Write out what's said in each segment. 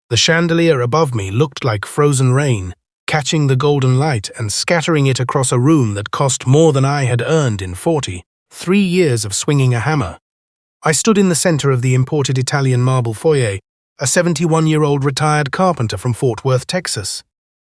The chandelier above me looked like frozen rain, catching the golden light and scattering it across a room that cost more than I had earned in 43 years of swinging a hammer. I stood in the center of the imported Italian marble foyer, a 71-year-old retired carpenter from Fort Worth, Texas.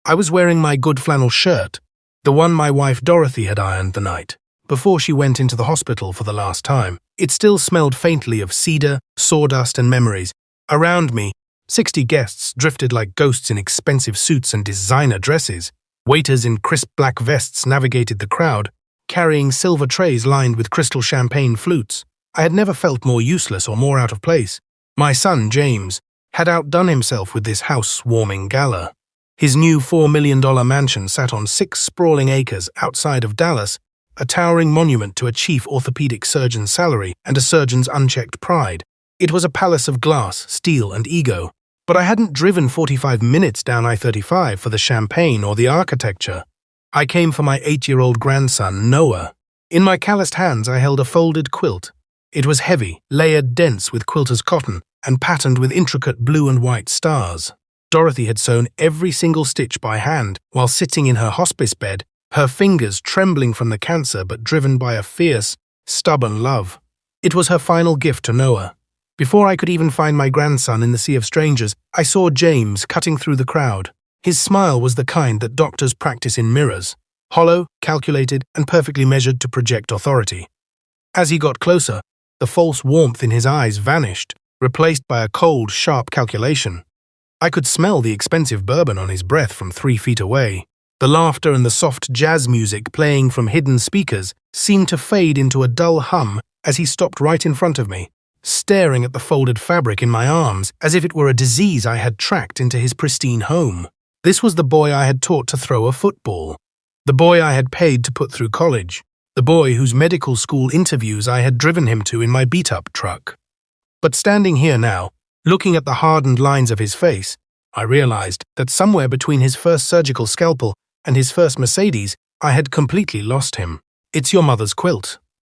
I was wearing my good flannel shirt, the one my wife Dorothy had ironed the night before she went into the hospital for the last time. It still smelled faintly of cedar, sawdust, and memories. Around me, 60 guests drifted like ghosts in expensive suits and designer dresses. Waiters in crisp black vests navigated the crowd, carrying silver trays lined with crystal champagne flutes. I had never felt more useless or more out of place. My son, James, had outdone himself with this housewarming gala. His new $4 million mansion sat on 6 sprawling acres outside of Dallas, a towering monument to a chief orthopedic surgeon's salary and a surgeon's unchecked pride. It was a palace of glass, steel, and ego. But I hadn't driven 45 minutes down I-35 for the champagne or the architecture. I came for my 8-year-old grandson, Noah. In my calloused hands, I held a folded quilt. It was heavy, layered dense with quilter's cotton, and patterned with intricate blue and white stars. Dorothy had sewn every single stitch by hand while sitting in her hospice bed, her fingers trembling from the cancer but driven by a fierce, stubborn love. It was her final gift to Noah. Before I could even find my grandson in the sea of strangers, I saw James cutting through the crowd. His smile was the kind that doctors practice in mirrors, hollow, calculated, and perfectly measured to project authority. As he got closer, the false warmth in his eyes vanished, replaced by a cold, sharp calculation. I could smell the expensive bourbon on his breath from 3 feet away. The laughter and the soft jazz music playing from hidden speakers seemed to fade into a dull hum as he stopped right in front of me, staring at the folded fabric in my arms as if it were a disease I had tracked into his pristine home. This was the boy I had taught to throw a football, the boy I had paid to put through college, the boy whose medical school interviews I had driven him to in my beat-up truck. But standing here now, looking at the hardened lines of his face, I realized that somewhere between his first surgical scalpel and his first Mercedes, I had completely lost him. It's your mother's quilt.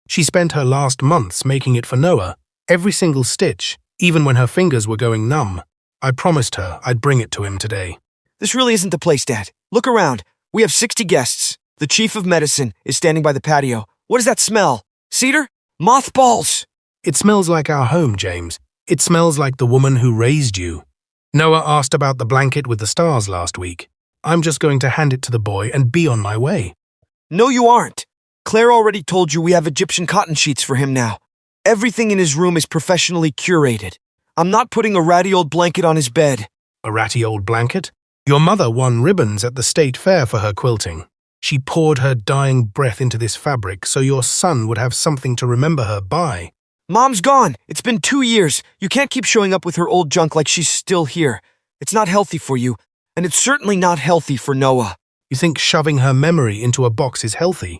She spent her last months making it for Noah, every single stitch, even when her fingers were going numb. I promised her I'd bring it to him today. This really isn't the place, Dad. Look around. We have 60 guests. The chief of medicine is standing by the patio. What does that smell? Cedar? Mothballs! It smells like our home, James. It smells like the woman who raised you. Noah asked about the blanket with the stars last week. I'm just going to hand it to the boy and be on my way. No, you aren't. Claire already told you we have Egyptian cotton sheets for him now. Everything in his room is professionally curated. I'm not putting a ratty old blanket on his bed. A ratty old blanket? Your mother won ribbons at the state fair for her quilting. She poured her dying breath into this fabric so your son would have something to remember her by. Mom's gone. It's been 2 years. You can't keep showing up with her old junk like she's still here. It's not healthy for you, and it's certainly not healthy for Noah. You think shoving her memory into a box is healthy?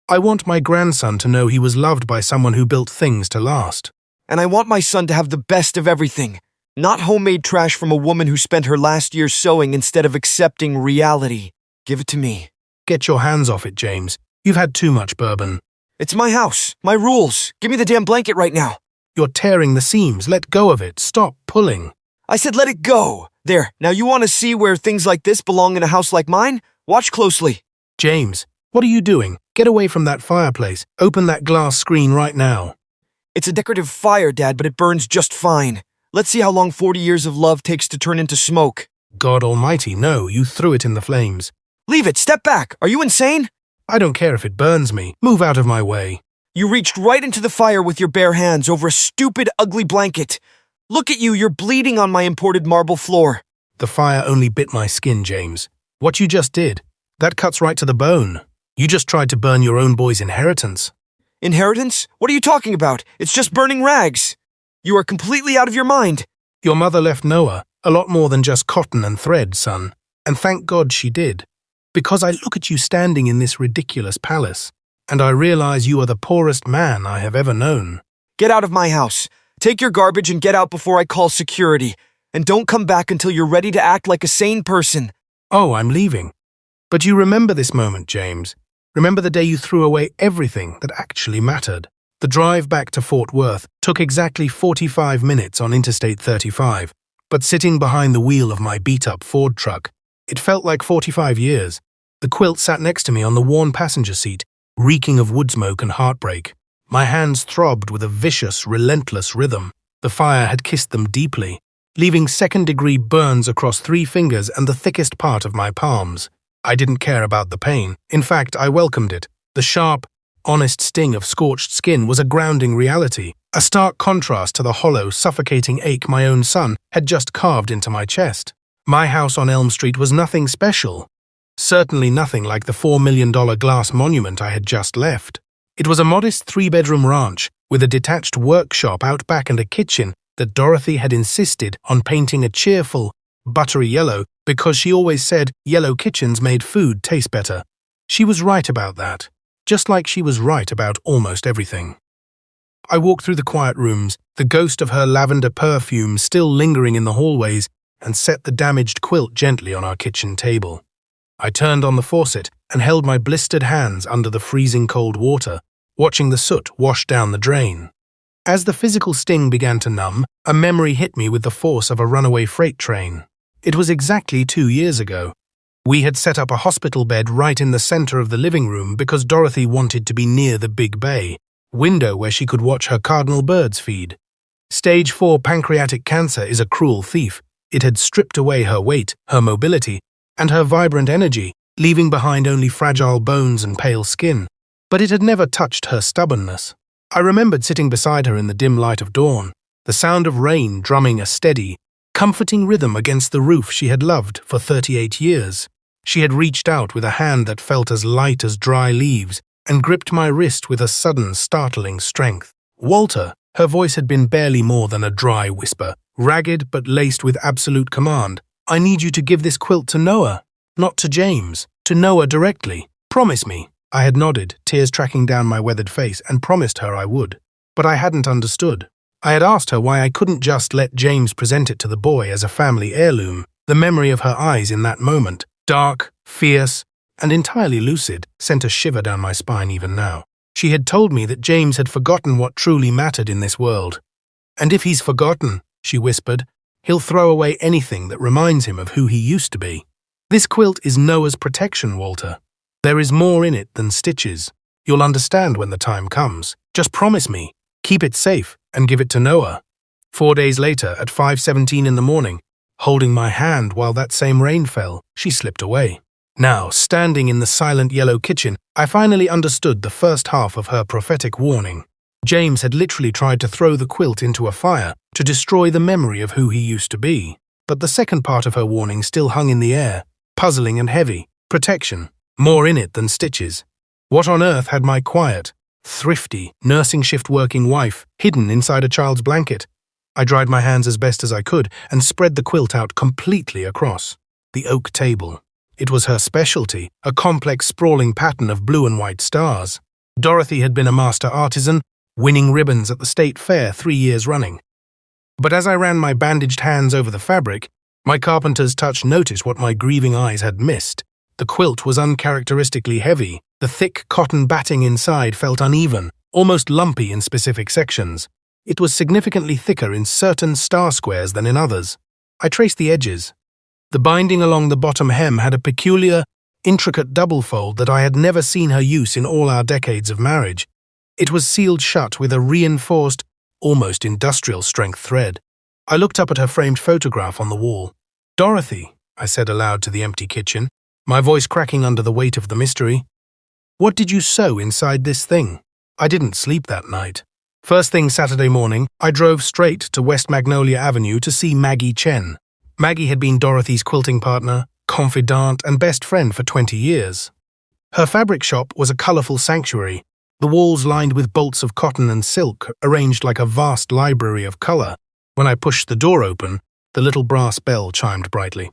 I want my grandson to know he was loved by someone who built things to last. And I want my son to have the best of everything. Not homemade trash from a woman who spent her last year sewing instead of accepting reality. Give it to me. Get your hands off it, James. You've had too much bourbon. It's my house, my rules. Give me the damn blanket right now. You're tearing the seams. Let go of it. Stop pulling. I said let it go. There, now you want to see where things like this belong in a house like mine? Watch closely. James, what are you doing? Get away from that fireplace. Open that glass screen right now. It's a decorative fire, Dad, but it burns just fine. Let's see how long 40 years of love takes to turn into smoke. God almighty, no, you threw it in the flames. Leave it, step back. Are you insane? I don't care if it burns me. Move out of my way. You reached right into the fire with your bare hands over a stupid, ugly blanket. Look at you, you're bleeding on my imported marble floor. The fire only bit my skin, James. What you just did, that cuts right to the bone. You just tried to burn your own boy's inheritance. Inheritance? What are you talking about? It's just burning rags. You are completely out of your mind. Your mother left Noah a lot more than just cotton and thread, son. And thank God she did. Because I look at you standing in this ridiculous palace, and I realize you are the poorest man I have ever known. Get out of my house. Take your garbage and get out before I call security. And don't come back until you're ready to act like a sane person. Oh, I'm leaving. But you remember this moment, James. Remember the day you threw away everything that actually mattered. The drive back to Fort Worth took exactly 45 minutes on Interstate 35. But sitting behind the wheel of my beat-up Ford truck, it felt like 45 years. The quilt sat next to me on the worn passenger seat, reeking of wood smoke and heartbreak. My hands throbbed with a vicious, relentless rhythm. The fire had kissed them deeply, leaving second-degree burns across 3 fingers and the thickest part of my palms. I didn't care about the pain. In fact, I welcomed it. The sharp, honest sting of scorched skin was a grounding reality, a stark contrast to the hollow, suffocating ache my own son had just carved into my chest. My house on Elm Street was nothing special. Certainly nothing like the $4 million glass monument I had just left. It was a modest 3-bedroom ranch with a detached workshop out back and a kitchen that Dorothy had insisted on painting a cheerful, buttery yellow because she always said yellow kitchens made food taste better. She was right about that, just like she was right about almost everything. I walked through the quiet rooms, the ghost of her lavender perfume still lingering in the hallways, and set the damaged quilt gently on our kitchen table. I turned on the faucet and held my blistered hands under the freezing cold water, watching the soot wash down the drain. As the physical sting began to numb, a memory hit me with the force of a runaway freight train. It was exactly 2 years ago. We had set up a hospital bed right in the center of the living room because Dorothy wanted to be near the big bay window where she could watch her cardinal birds feed. Stage 4 pancreatic cancer is a cruel thief. It had stripped away her weight, her mobility, and her vibrant energy, leaving behind only fragile bones and pale skin. But it had never touched her stubbornness. I remembered sitting beside her in the dim light of dawn, the sound of rain drumming a steady, comforting rhythm against the roof she had loved for 38 years. She had reached out with a hand that felt as light as dry leaves and gripped my wrist with a sudden, startling strength. "Walter," her voice had been barely more than a dry whisper, ragged but laced with absolute command. "I need you to give this quilt to Noah, not to James, to Noah directly. Promise me." I had nodded, tears tracking down my weathered face, and promised her I would. But I hadn't understood. I had asked her why I couldn't just let James present it to the boy as a family heirloom. The memory of her eyes in that moment, dark, fierce, and entirely lucid, sent a shiver down my spine even now. She had told me that James had forgotten what truly mattered in this world. "And if he's forgotten," she whispered, "he'll throw away anything that reminds him of who he used to be. This quilt is Noah's protection, Walter. There is more in it than stitches. You'll understand when the time comes. Just promise me, keep it safe, and give it to Noah." 4 days later, at 5:17 in the morning, holding my hand while that same rain fell, she slipped away. Now, standing in the silent yellow kitchen, I finally understood the first half of her prophetic warning. James had literally tried to throw the quilt into a fire to destroy the memory of who he used to be. But the second part of her warning still hung in the air, puzzling and heavy. Protection. More in it than stitches. What on earth had my quiet, thrifty, nursing shift working wife hidden inside a child's blanket? I dried my hands as best as I could and spread the quilt out completely across the oak table. It was her specialty, a complex sprawling pattern of blue and white stars. Dorothy had been a master artisan, winning ribbons at the state fair 3 years running. But as I ran my bandaged hands over the fabric, my carpenter's touch noticed what my grieving eyes had missed. The quilt was uncharacteristically heavy. The thick cotton batting inside felt uneven, almost lumpy in specific sections. It was significantly thicker in certain star squares than in others. I traced the edges. The binding along the bottom hem had a peculiar, intricate double fold that I had never seen her use in all our decades of marriage. It was sealed shut with a reinforced, almost industrial-strength thread. I looked up at her framed photograph on the wall. "Dorothy," I said aloud to the empty kitchen, my voice cracking under the weight of the mystery. "What did you sew inside this thing?" I didn't sleep that night. First thing Saturday morning, I drove straight to West Magnolia Avenue to see Maggie Chen. Maggie had been Dorothy's quilting partner, confidant, and best friend for 20 years. Her fabric shop was a colorful sanctuary, the walls lined with bolts of cotton and silk arranged like a vast library of color. When I pushed the door open, the little brass bell chimed brightly.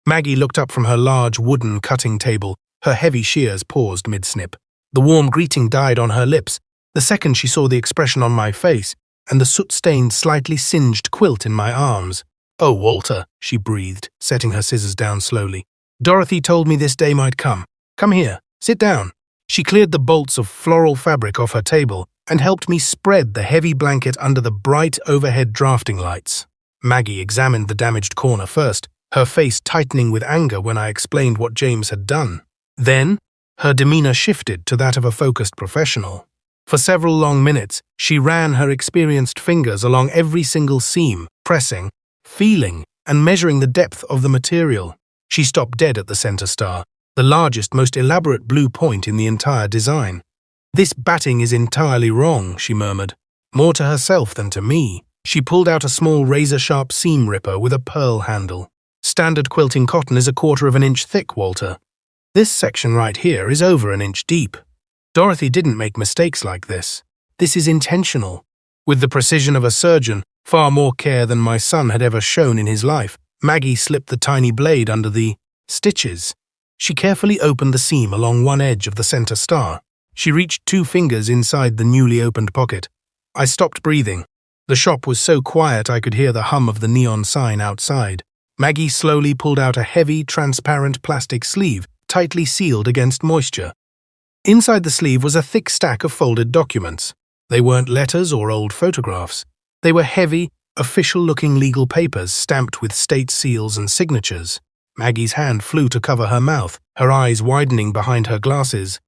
Maggie looked up from her large wooden cutting table, her heavy shears paused mid-snip. The warm greeting died on her lips the second she saw the expression on my face and the soot-stained, slightly singed quilt in my arms. "Oh, Walter," she breathed, setting her scissors down slowly. "Dorothy told me this day might come. Come here, sit down." She cleared the bolts of floral fabric off her table and helped me spread the heavy blanket under the bright overhead drafting lights. Maggie examined the damaged corner first, her face tightening with anger when I explained what James had done. Then, her demeanor shifted to that of a focused professional. For several long minutes, she ran her experienced fingers along every single seam, pressing, feeling, and measuring the depth of the material. She stopped dead at the center star, the largest, most elaborate blue point in the entire design. "This batting is entirely wrong," she murmured. More to herself than to me, she pulled out a small razor-sharp seam ripper with a pearl handle. "Standard quilting cotton is 1/4 of an inch thick, Walter. This section right here is over an inch deep. Dorothy didn't make mistakes like this. This is intentional." With the precision of a surgeon, far more care than my son had ever shown in his life, Maggie slipped the tiny blade under the stitches. She carefully opened the seam along one edge of the center star. She reached 2 fingers inside the newly opened pocket. I stopped breathing. The shop was so quiet I could hear the hum of the neon sign outside. Maggie slowly pulled out a heavy, transparent plastic sleeve, tightly sealed against moisture. Inside the sleeve was a thick stack of folded documents. They weren't letters or old photographs. They were heavy, official-looking legal papers stamped with state seals and signatures. Maggie's hand flew to cover her mouth, her eyes widening behind her glasses.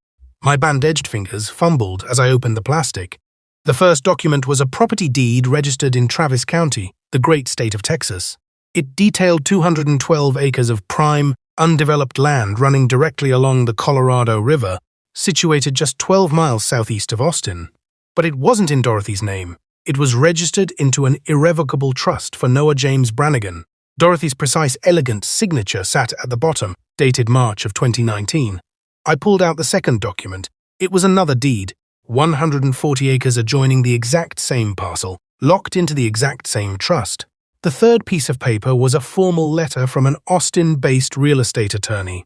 My bandaged fingers fumbled as I opened the plastic. The first document was a property deed registered in Travis County, the great state of Texas. It detailed 212 acres of prime, undeveloped land running directly along the Colorado River, situated just 12 miles southeast of Austin. But it wasn't in Dorothy's name. It was registered into an irrevocable trust for Noah James Brannigan. Dorothy's precise, elegant signature sat at the bottom, dated March of 2019. I pulled out the second document. It was another deed, 140 acres adjoining the exact same parcel, locked into the exact same trust. The third piece of paper was a formal letter from an Austin-based real estate attorney.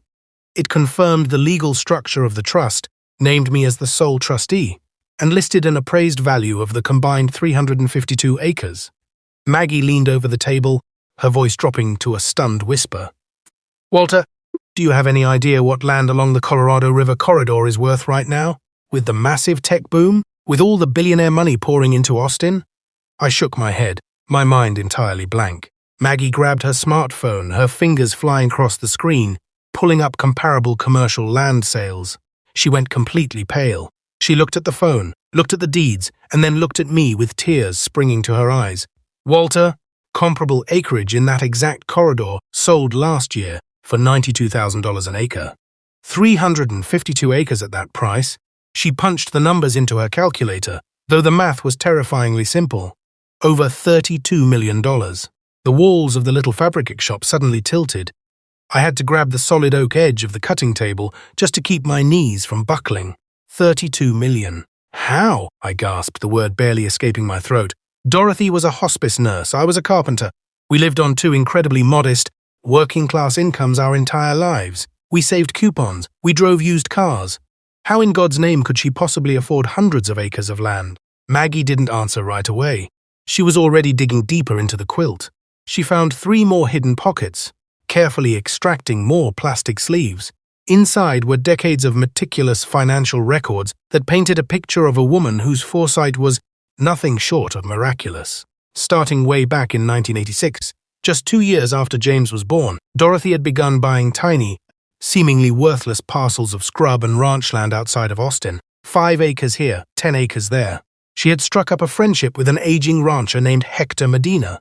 It confirmed the legal structure of the trust, named me as the sole trustee, and listed an appraised value of the combined 352 acres. Maggie leaned over the table, her voice dropping to a stunned whisper. "Walter, do you have any idea what land along the Colorado River corridor is worth right now? With the massive tech boom? With all the billionaire money pouring into Austin?" I shook my head, my mind entirely blank. Maggie grabbed her smartphone, her fingers flying across the screen, pulling up comparable commercial land sales. She went completely pale. She looked at the phone, looked at the deeds, and then looked at me with tears springing to her eyes. "Walter, comparable acreage in that exact corridor sold last year for $92,000 an acre. 352 acres at that price." She punched the numbers into her calculator, though the math was terrifyingly simple. Over $32 million. The walls of the little fabric shop suddenly tilted. I had to grab the solid oak edge of the cutting table just to keep my knees from buckling. 32 million. "How?" I gasped, the word barely escaping my throat. "Dorothy was a hospice nurse. I was a carpenter. We lived on 2 incredibly modest, working-class incomes our entire lives. We saved coupons. We drove used cars. How in God's name could she possibly afford hundreds of acres of land?" Maggie didn't answer right away. She was already digging deeper into the quilt. She found 3 more hidden pockets, carefully extracting more plastic sleeves. Inside were decades of meticulous financial records that painted a picture of a woman whose foresight was nothing short of miraculous. Starting way back in 1986, just 2 years after James was born, Dorothy had begun buying tiny, seemingly worthless parcels of scrub and ranch land outside of Austin. 5 acres here, 10 acres there. She had struck up a friendship with an aging rancher named Hector Medina.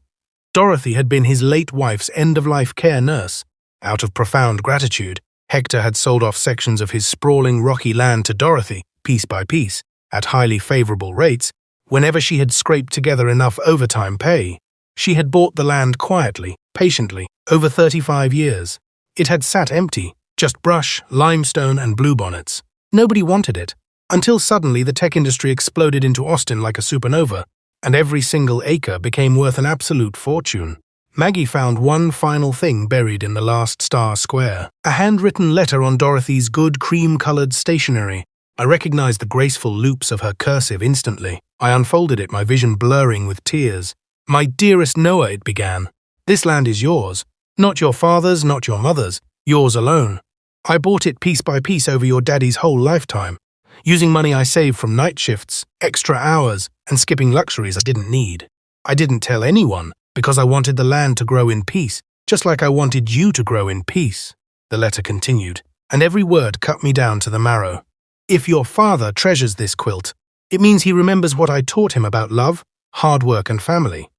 Dorothy had been his late wife's end-of-life care nurse. Out of profound gratitude, Hector had sold off sections of his sprawling rocky land to Dorothy, piece by piece, at highly favorable rates, whenever she had scraped together enough overtime pay. She had bought the land quietly, patiently, over 35 years. It had sat empty, just brush, limestone, and bluebonnets. Nobody wanted it, until suddenly the tech industry exploded into Austin like a supernova, and every single acre became worth an absolute fortune. Maggie found one final thing buried in the last star square. A handwritten letter on Dorothy's good cream-colored stationery. I recognized the graceful loops of her cursive instantly. I unfolded it, my vision blurring with tears. "My dearest Noah," it began. "This land is yours. Not your father's, not your mother's. Yours alone. I bought it piece by piece over your daddy's whole lifetime, using money I saved from night shifts, extra hours, and skipping luxuries I didn't need. I didn't tell anyone, because I wanted the land to grow in peace, just like I wanted you to grow in peace," the letter continued, and every word cut me down to the marrow. "If your father treasures this quilt, it means he remembers what I taught him about love, hard work, and family.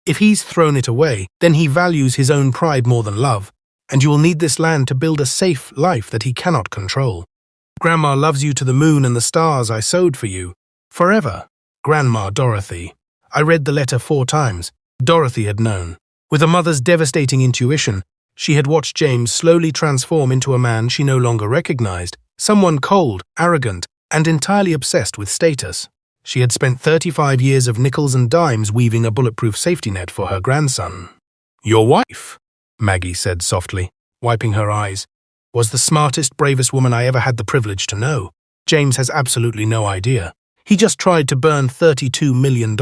If he's thrown it away, then he values his own pride more than love, and you will need this land to build a safe life that he cannot control. Grandma loves you to the moon and the stars I sewed for you. Forever, Grandma Dorothy." I read the letter 4 times. Dorothy had known. With a mother's devastating intuition, she had watched James slowly transform into a man she no longer recognized, someone cold, arrogant, and entirely obsessed with status. She had spent 35 years of nickels and dimes weaving a bulletproof safety net for her grandson. "Your wife," Maggie said softly, wiping her eyes, "was the smartest, bravest woman I ever had the privilege to know. James has absolutely no idea. He just tried to burn $32 million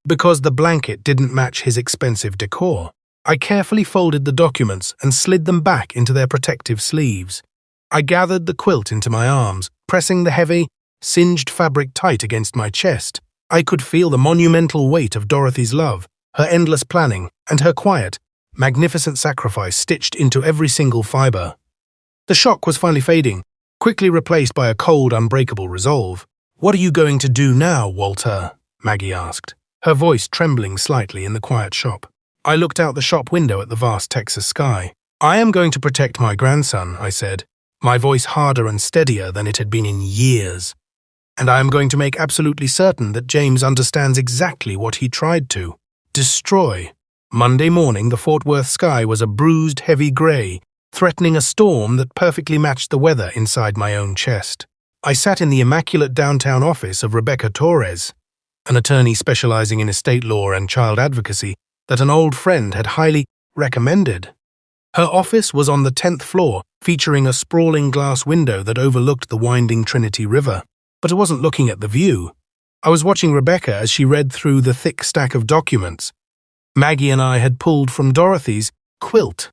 because the blanket didn't match his expensive decor." I carefully folded the documents and slid them back into their protective sleeves. I gathered the quilt into my arms, pressing the heavy, singed fabric tight against my chest. I could feel the monumental weight of Dorothy's love, her endless planning, and her quiet, magnificent sacrifice stitched into every single fiber. The shock was finally fading, quickly replaced by a cold, unbreakable resolve. "What are you going to do now, Walter?" Maggie asked, her voice trembling slightly in the quiet shop. I looked out the shop window at the vast Texas sky. "I am going to protect my grandson," I said, my voice harder and steadier than it had been in years. "And I am going to make absolutely certain that James understands exactly what he tried to destroy." Monday morning, the Fort Worth sky was a bruised, heavy gray, threatening a storm that perfectly matched the weather inside my own chest. I sat in the immaculate downtown office of Rebecca Torres, an attorney specializing in estate law and child advocacy that an old friend had highly recommended. Her office was on the 10th floor, featuring a sprawling glass window that overlooked the winding Trinity River. But I wasn't looking at the view. I was watching Rebecca as she read through the thick stack of documents Maggie and I had pulled from Dorothy's quilt.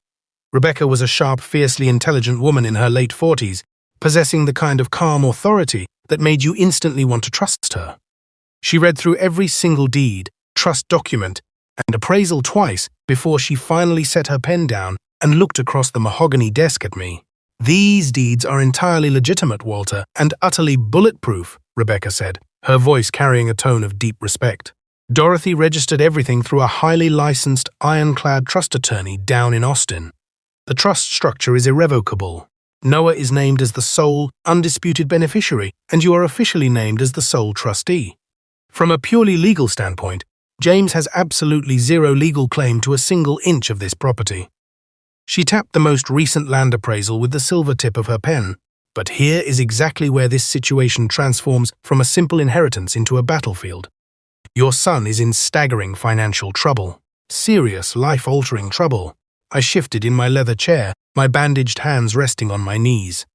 Rebecca was a sharp, fiercely intelligent woman in her late 40s, possessing the kind of calm authority that made you instantly want to trust her. She read through every single deed, trust document, and appraisal twice before she finally set her pen down and looked across the mahogany desk at me. "These deeds are entirely legitimate, Walter, and utterly bulletproof," Rebecca said, her voice carrying a tone of deep respect. "Dorothy registered everything through a highly licensed, ironclad trust attorney down in Austin. The trust structure is irrevocable. Noah is named as the sole, undisputed beneficiary, and you are officially named as the sole trustee. From a purely legal standpoint, James has absolutely zero legal claim to a single inch of this property." She tapped the most recent land appraisal with the silver tip of her pen. "But here is exactly where this situation transforms from a simple inheritance into a battlefield. Your son is in staggering financial trouble. Serious, life-altering trouble." I shifted in my leather chair, my bandaged hands resting on my knees.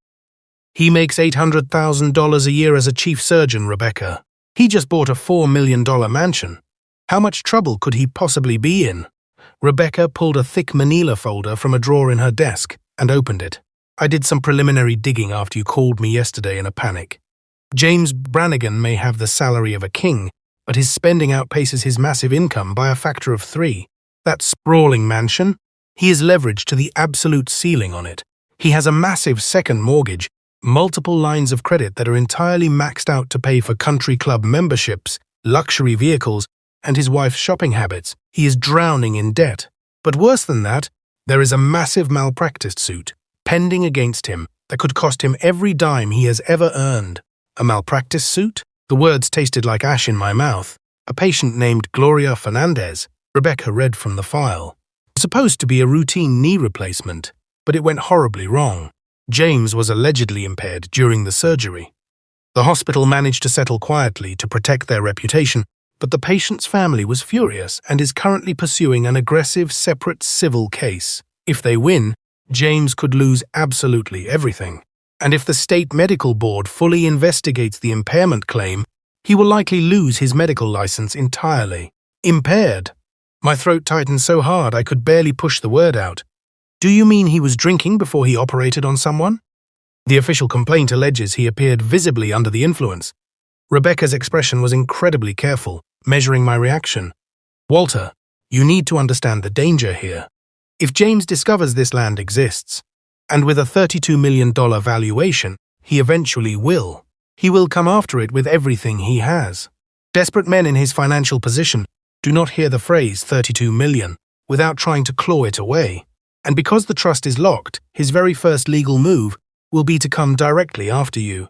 "He makes $800,000 a year as a chief surgeon, Rebecca. He just bought a $4 million mansion. How much trouble could he possibly be in?" Rebecca pulled a thick manila folder from a drawer in her desk and opened it. "I did some preliminary digging after you called me yesterday in a panic. James Brannigan may have the salary of a king, but his spending outpaces his massive income by a factor of 3. That sprawling mansion? He is leveraged to the absolute ceiling on it. He has a massive second mortgage, multiple lines of credit that are entirely maxed out to pay for country club memberships, luxury vehicles, and his wife's shopping habits. He is drowning in debt. But worse than that, there is a massive malpractice suit pending against him that could cost him every dime he has ever earned." "A malpractice suit?" The words tasted like ash in my mouth. "A patient named Gloria Fernandez," Rebecca read from the file. "Supposed to be a routine knee replacement, but it went horribly wrong. James was allegedly impaired during the surgery. The hospital managed to settle quietly to protect their reputation, but the patient's family was furious and is currently pursuing an aggressive, separate civil case. If they win, James could lose absolutely everything. And if the state medical board fully investigates the impairment claim, he will likely lose his medical license entirely." Impaired? My throat tightened so hard I could barely push the word out. "Do you mean he was drinking before he operated on someone?" The official complaint alleges he appeared visibly under the influence. Rebecca's expression was incredibly careful, measuring my reaction. "Walter, You need to understand the danger here. If James discovers this land exists, and with a $32 million valuation, he eventually will. He will come after it with everything he has. Desperate men in his financial position do not hear the phrase 32 million without trying to claw it away. And because the trust is locked, his very first legal move will be to come directly after you.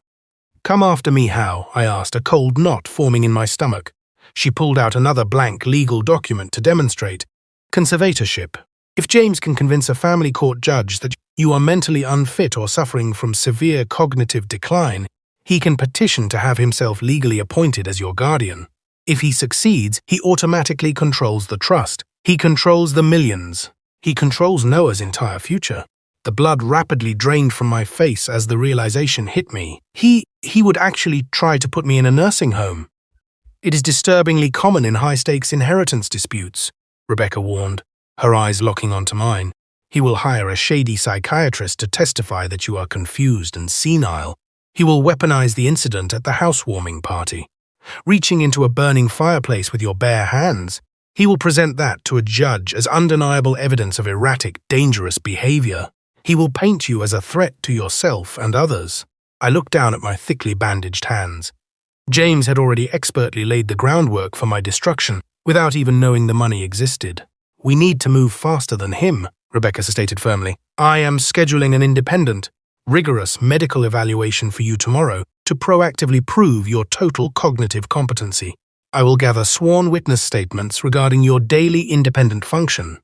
"Come after me how?" I asked, a cold knot forming in my stomach. She pulled out another blank legal document to demonstrate. Conservatorship. If James can convince a family court judge that you are mentally unfit or suffering from severe cognitive decline, he can petition to have himself legally appointed as your guardian. If he succeeds, he automatically controls the trust. He controls the millions. He controls Noah's entire future. The blood rapidly drained from my face as the realization hit me. He would actually try to put me in a nursing home. "It is disturbingly common in high-stakes inheritance disputes," Rebecca warned, her eyes locking onto mine. "He will hire a shady psychiatrist to testify that you are confused and senile. He will weaponize the incident at the housewarming party. Reaching into a burning fireplace with your bare hands, he will present that to a judge as undeniable evidence of erratic, dangerous behavior. He will paint you as a threat to yourself and others." I looked down at my thickly bandaged hands. James had already expertly laid the groundwork for my destruction without even knowing the money existed. "We need to move faster than him," Rebecca stated firmly. "I am scheduling an independent, rigorous medical evaluation for you tomorrow to proactively prove your total cognitive competency. I will gather sworn witness statements regarding your daily independent function.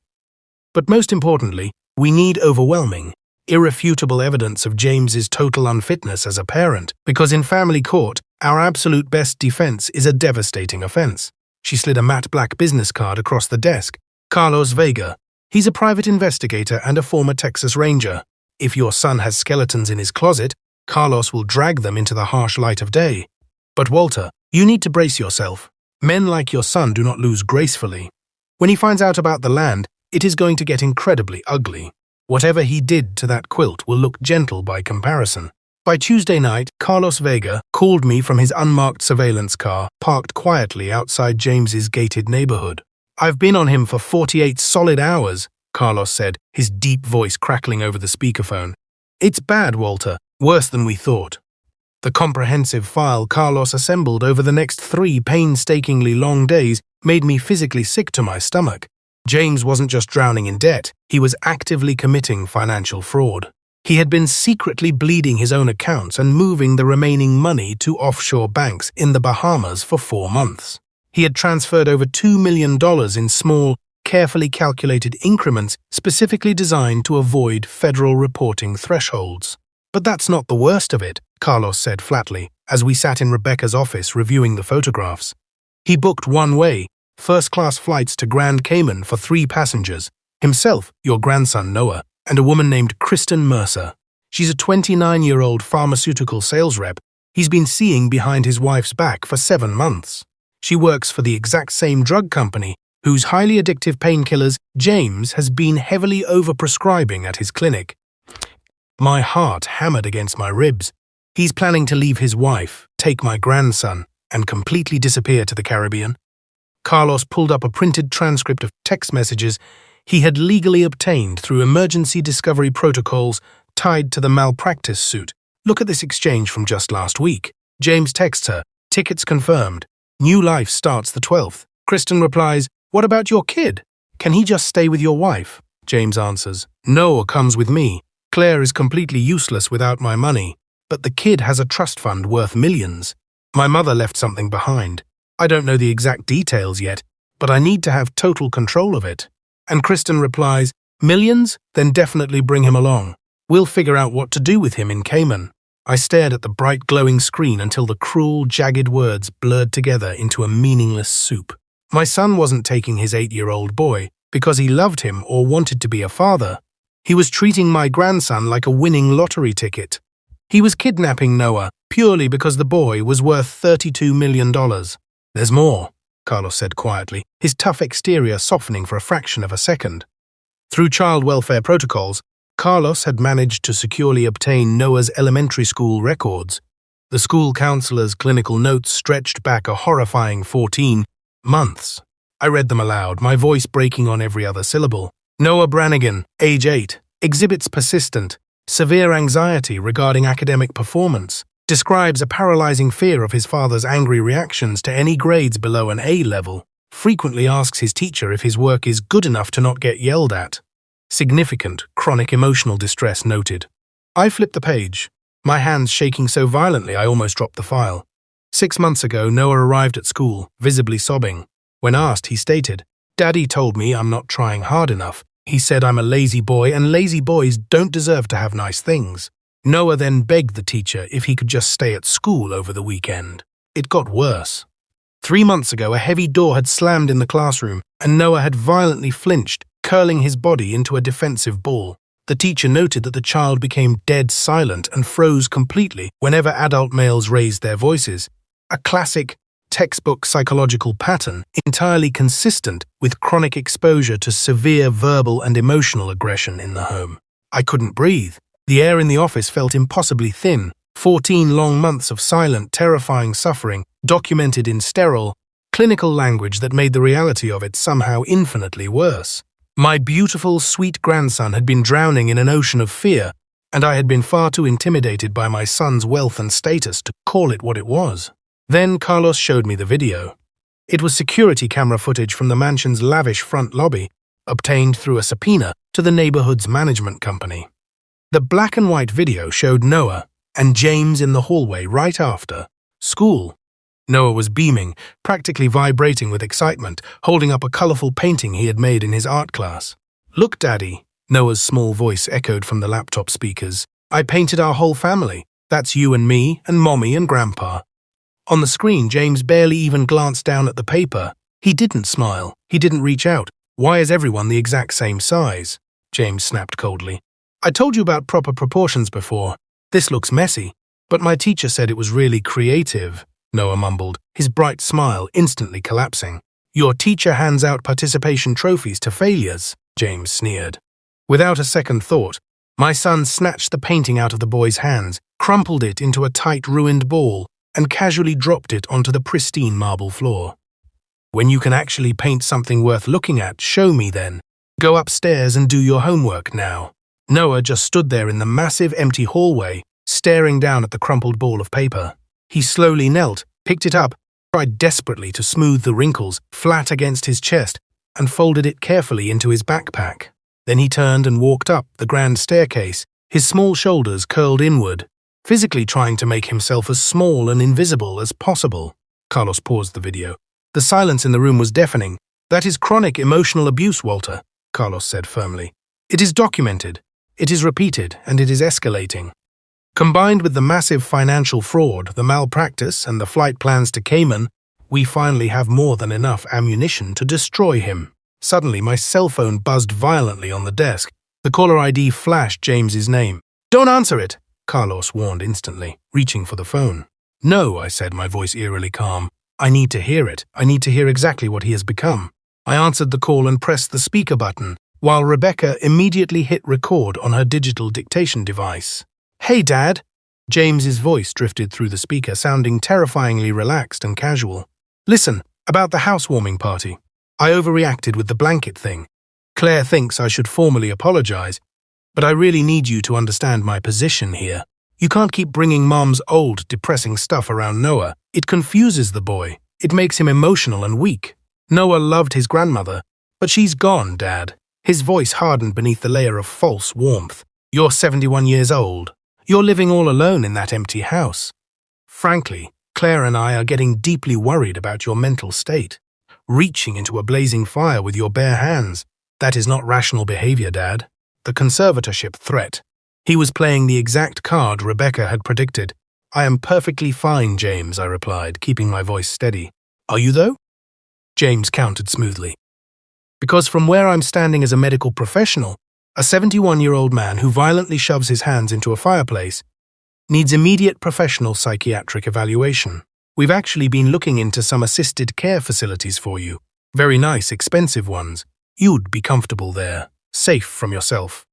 But most importantly, we need overwhelming, irrefutable evidence of James's total unfitness as a parent, because in family court, our absolute best defense is a devastating offense." She slid a matte black business card across the desk. "Carlos Vega. He's a private investigator and a former Texas Ranger. If your son has skeletons in his closet, Carlos will drag them into the harsh light of day. But Walter, you need to brace yourself. Men like your son do not lose gracefully. When he finds out about the land, it is going to get incredibly ugly. Whatever he did to that quilt will look gentle by comparison." By Tuesday night, Carlos Vega called me from his unmarked surveillance car, parked quietly outside James's gated neighborhood. "I've been on him for 48 solid hours, Carlos said, his deep voice crackling over the speakerphone. "It's bad, Walter, worse than we thought." The comprehensive file Carlos assembled over the next 3 painstakingly long days made me physically sick to my stomach. James wasn't just drowning in debt, he was actively committing financial fraud. He had been secretly bleeding his own accounts and moving the remaining money to offshore banks in the Bahamas for 4 months. He had transferred over $2 million in small, carefully calculated increments specifically designed to avoid federal reporting thresholds. "But that's not the worst of it," Carlos said flatly, as we sat in Rebecca's office reviewing the photographs. "He booked one-way, first-class flights to Grand Cayman for 3 passengers, himself, your grandson Noah, and a woman named Kristen Mercer. She's a 29-year-old pharmaceutical sales rep he's been seeing behind his wife's back for 7 months. She works for the exact same drug company whose highly addictive painkillers James has been heavily overprescribing at his clinic." My heart hammered against my ribs. He's planning to leave his wife, take my grandson, and completely disappear to the Caribbean. Carlos pulled up a printed transcript of text messages he had legally obtained through emergency discovery protocols tied to the malpractice suit. "Look at this exchange from just last week." James texts her, "Tickets confirmed. New life starts the 12th. Kristen replies, "What about your kid? Can he just stay with your wife?" James answers, "Noah comes with me. Claire is completely useless without my money, but the kid has a trust fund worth millions. My mother left something behind. I don't know the exact details yet, but I need to have total control of it." And Kristen replies, "Millions? Then definitely bring him along. We'll figure out what to do with him in Cayman." I stared at the bright glowing screen until the cruel, jagged words blurred together into a meaningless soup. My son wasn't taking his 8-year-old boy because he loved him or wanted to be a father. He was treating my grandson like a winning lottery ticket. He was kidnapping Noah purely because the boy was worth $32 million. "There's more," Carlos said quietly, his tough exterior softening for a fraction of a second. Through child welfare protocols, Carlos had managed to securely obtain Noah's elementary school records. The school counselor's clinical notes stretched back a horrifying 14 months. I read them aloud, my voice breaking on every other syllable. Noah Brannigan, age 8, exhibits persistent, severe anxiety regarding academic performance, describes a paralyzing fear of his father's angry reactions to any grades below an A level, frequently asks his teacher if his work is good enough to not get yelled at. Significant, chronic emotional distress noted. I flipped the page, my hands shaking so violently I almost dropped the file. 6 months ago, Noah arrived at school, visibly sobbing. When asked, he stated, "Daddy told me I'm not trying hard enough. He said I'm a lazy boy and lazy boys don't deserve to have nice things." Noah then begged the teacher if he could just stay at school over the weekend. It got worse. 3 months ago, a heavy door had slammed in the classroom, and Noah had violently flinched, curling his body into a defensive ball. The teacher noted that the child became dead silent and froze completely whenever adult males raised their voices, a classic, textbook psychological pattern entirely consistent with chronic exposure to severe verbal and emotional aggression in the home. I couldn't breathe. The air in the office felt impossibly thin. 14 long months of silent, terrifying suffering, documented in sterile, clinical language that made the reality of it somehow infinitely worse. My beautiful, sweet grandson had been drowning in an ocean of fear, and I had been far too intimidated by my son's wealth and status to call it what it was. Then Carlos showed me the video. It was security camera footage from the mansion's lavish front lobby, obtained through a subpoena to the neighborhood's management company. The black and white video showed Noah and James in the hallway right after school. Noah was beaming, practically vibrating with excitement, holding up a colorful painting he had made in his art class. "Look, Daddy," Noah's small voice echoed from the laptop speakers. "I painted our whole family. That's you and me and Mommy and Grandpa." On the screen, James barely even glanced down at the paper. He didn't smile. He didn't reach out. "Why is everyone the exact same size?" James snapped coldly. "I told you about proper proportions before. This looks messy, but my teacher said it was really creative," Noah mumbled, his bright smile instantly collapsing. "Your teacher hands out participation trophies to failures," James sneered. Without a second thought, my son snatched the painting out of the boy's hands, crumpled it into a tight, ruined ball, and casually dropped it onto the pristine marble floor. "When you can actually paint something worth looking at, show me then. Go upstairs and do your homework now." Noah just stood there in the massive empty hallway, staring down at the crumpled ball of paper. He slowly knelt, picked it up, tried desperately to smooth the wrinkles flat against his chest, and folded it carefully into his backpack. Then he turned and walked up the grand staircase, his small shoulders curled inward, physically trying to make himself as small and invisible as possible. Carlos paused the video. The silence in the room was deafening. "That is chronic emotional abuse, Walter," Carlos said firmly. "It is documented, it is repeated, and it is escalating. Combined with the massive financial fraud, the malpractice, and the flight plans to Cayman, we finally have more than enough ammunition to destroy him." Suddenly, my cell phone buzzed violently on the desk. The caller ID flashed James's name. "Don't answer it," Carlos warned instantly, reaching for the phone. "No," I said, my voice eerily calm. "I need to hear it. I need to hear exactly what he has become." I answered the call and pressed the speaker button, while Rebecca immediately hit record on her digital dictation device. "Hey, Dad." James's voice drifted through the speaker, sounding terrifyingly relaxed and casual. "Listen, about the housewarming party. I overreacted with the blanket thing. Claire thinks I should formally apologize, but I really need you to understand my position here. You can't keep bringing Mom's old, depressing stuff around Noah. It confuses the boy. It makes him emotional and weak. Noah loved his grandmother, but she's gone, Dad." His voice hardened beneath the layer of false warmth. "You're 71 years old. You're living all alone in that empty house. Frankly, Claire and I are getting deeply worried about your mental state. Reaching into a blazing fire with your bare hands, that is not rational behavior, Dad." The conservatorship threat. He was playing the exact card Rebecca had predicted. "I am perfectly fine, James," I replied, keeping my voice steady. "Are you, though?" James countered smoothly. "Because from where I'm standing as a medical professional, a 71-year-old man who violently shoves his hands into a fireplace needs immediate professional psychiatric evaluation. We've actually been looking into some assisted care facilities for you. Very nice, expensive ones. You'd be comfortable there, safe from yourself."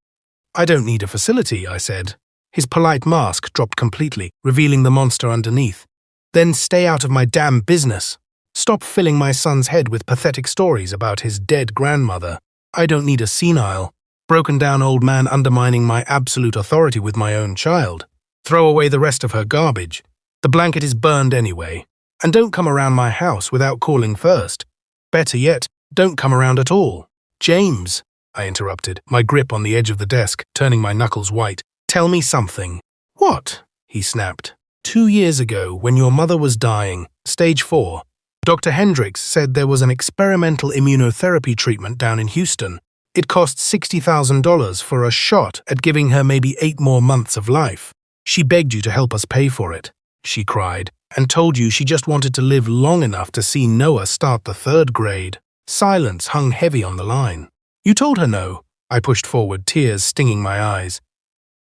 "I don't need a facility," I said. His polite mask dropped completely, revealing the monster underneath. "Then stay out of my damn business." Stop filling my son's head with pathetic stories about his dead grandmother. I don't need a senile, broken-down old man undermining my absolute authority with my own child. Throw away the rest of her garbage. The blanket is burned anyway. And don't come around my house without calling first. Better yet, don't come around at all. James, I interrupted, my grip on the edge of the desk, turning my knuckles white. Tell me something. What? He snapped. 2 years ago, when your mother was dying, stage 4, Dr. Hendricks said there was an experimental immunotherapy treatment down in Houston. It cost $60,000 for a shot at giving her maybe 8 more months of life. She begged you to help us pay for it, she cried, and told you she just wanted to live long enough to see Noah start the 3rd grade. Silence hung heavy on the line. You told her no. I pushed forward, tears stinging my eyes.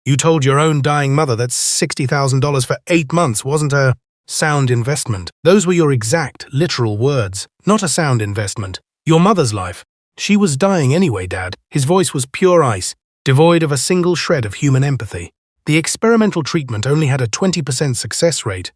You told your own dying mother that $60,000 for 8 months wasn't a sound investment. Those were your exact, literal words. Not a sound investment. Your mother's life. She was dying anyway, Dad. His voice was pure ice, devoid of a single shred of human empathy. The experimental treatment only had a 20% success rate.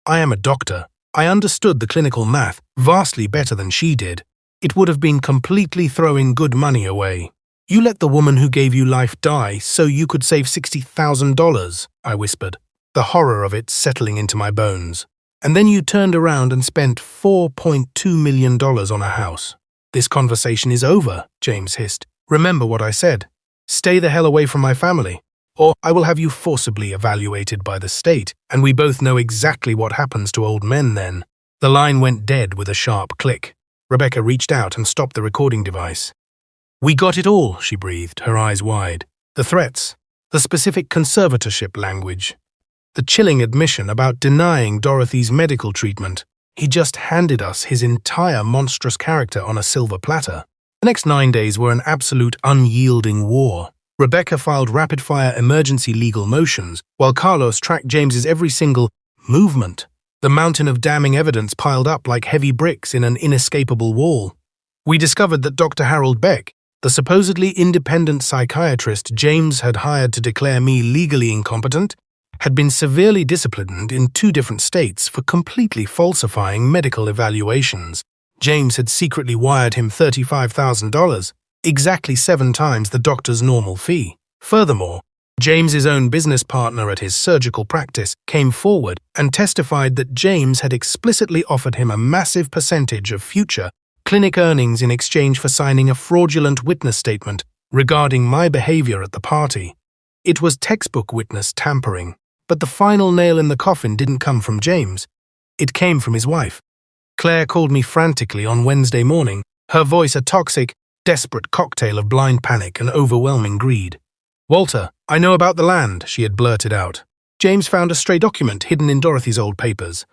I am a doctor. I understood the clinical math vastly better than she did. It would have been completely throwing good money away. You let the woman who gave you life die so you could save $60,000, I whispered, the horror of it settling into my bones. And then you turned around and spent $4.2 million on a house. This conversation is over, James hissed. Remember what I said. Stay the hell away from my family, or I will have you forcibly evaluated by the state, and we both know exactly what happens to old men then. The line went dead with a sharp click. Rebecca reached out and stopped the recording device. We got it all, she breathed, her eyes wide. The threats, the specific conservatorship language, the chilling admission about denying Dorothy's medical treatment. He just handed us his entire monstrous character on a silver platter. The next 9 days were an absolute unyielding war. Rebecca filed rapid-fire emergency legal motions, while Carlos tracked James's every single movement. The mountain of damning evidence piled up like heavy bricks in an inescapable wall. We discovered that Dr. Harold Beck, the supposedly independent psychiatrist James had hired to declare me legally incompetent, had been severely disciplined in 2 different states for completely falsifying medical evaluations. James had secretly wired him $35,000, exactly 7 times the doctor's normal fee. Furthermore, James's own business partner at his surgical practice came forward and testified that James had explicitly offered him a massive percentage of future clinic earnings in exchange for signing a fraudulent witness statement regarding my behavior at the party. It was textbook witness tampering, but the final nail in the coffin didn't come from James. It came from his wife. Claire called me frantically on Wednesday morning, her voice a toxic, desperate cocktail of blind panic and overwhelming greed. Walter, I know about the land, she had blurted out. James found a stray document hidden in Dorothy's old papers.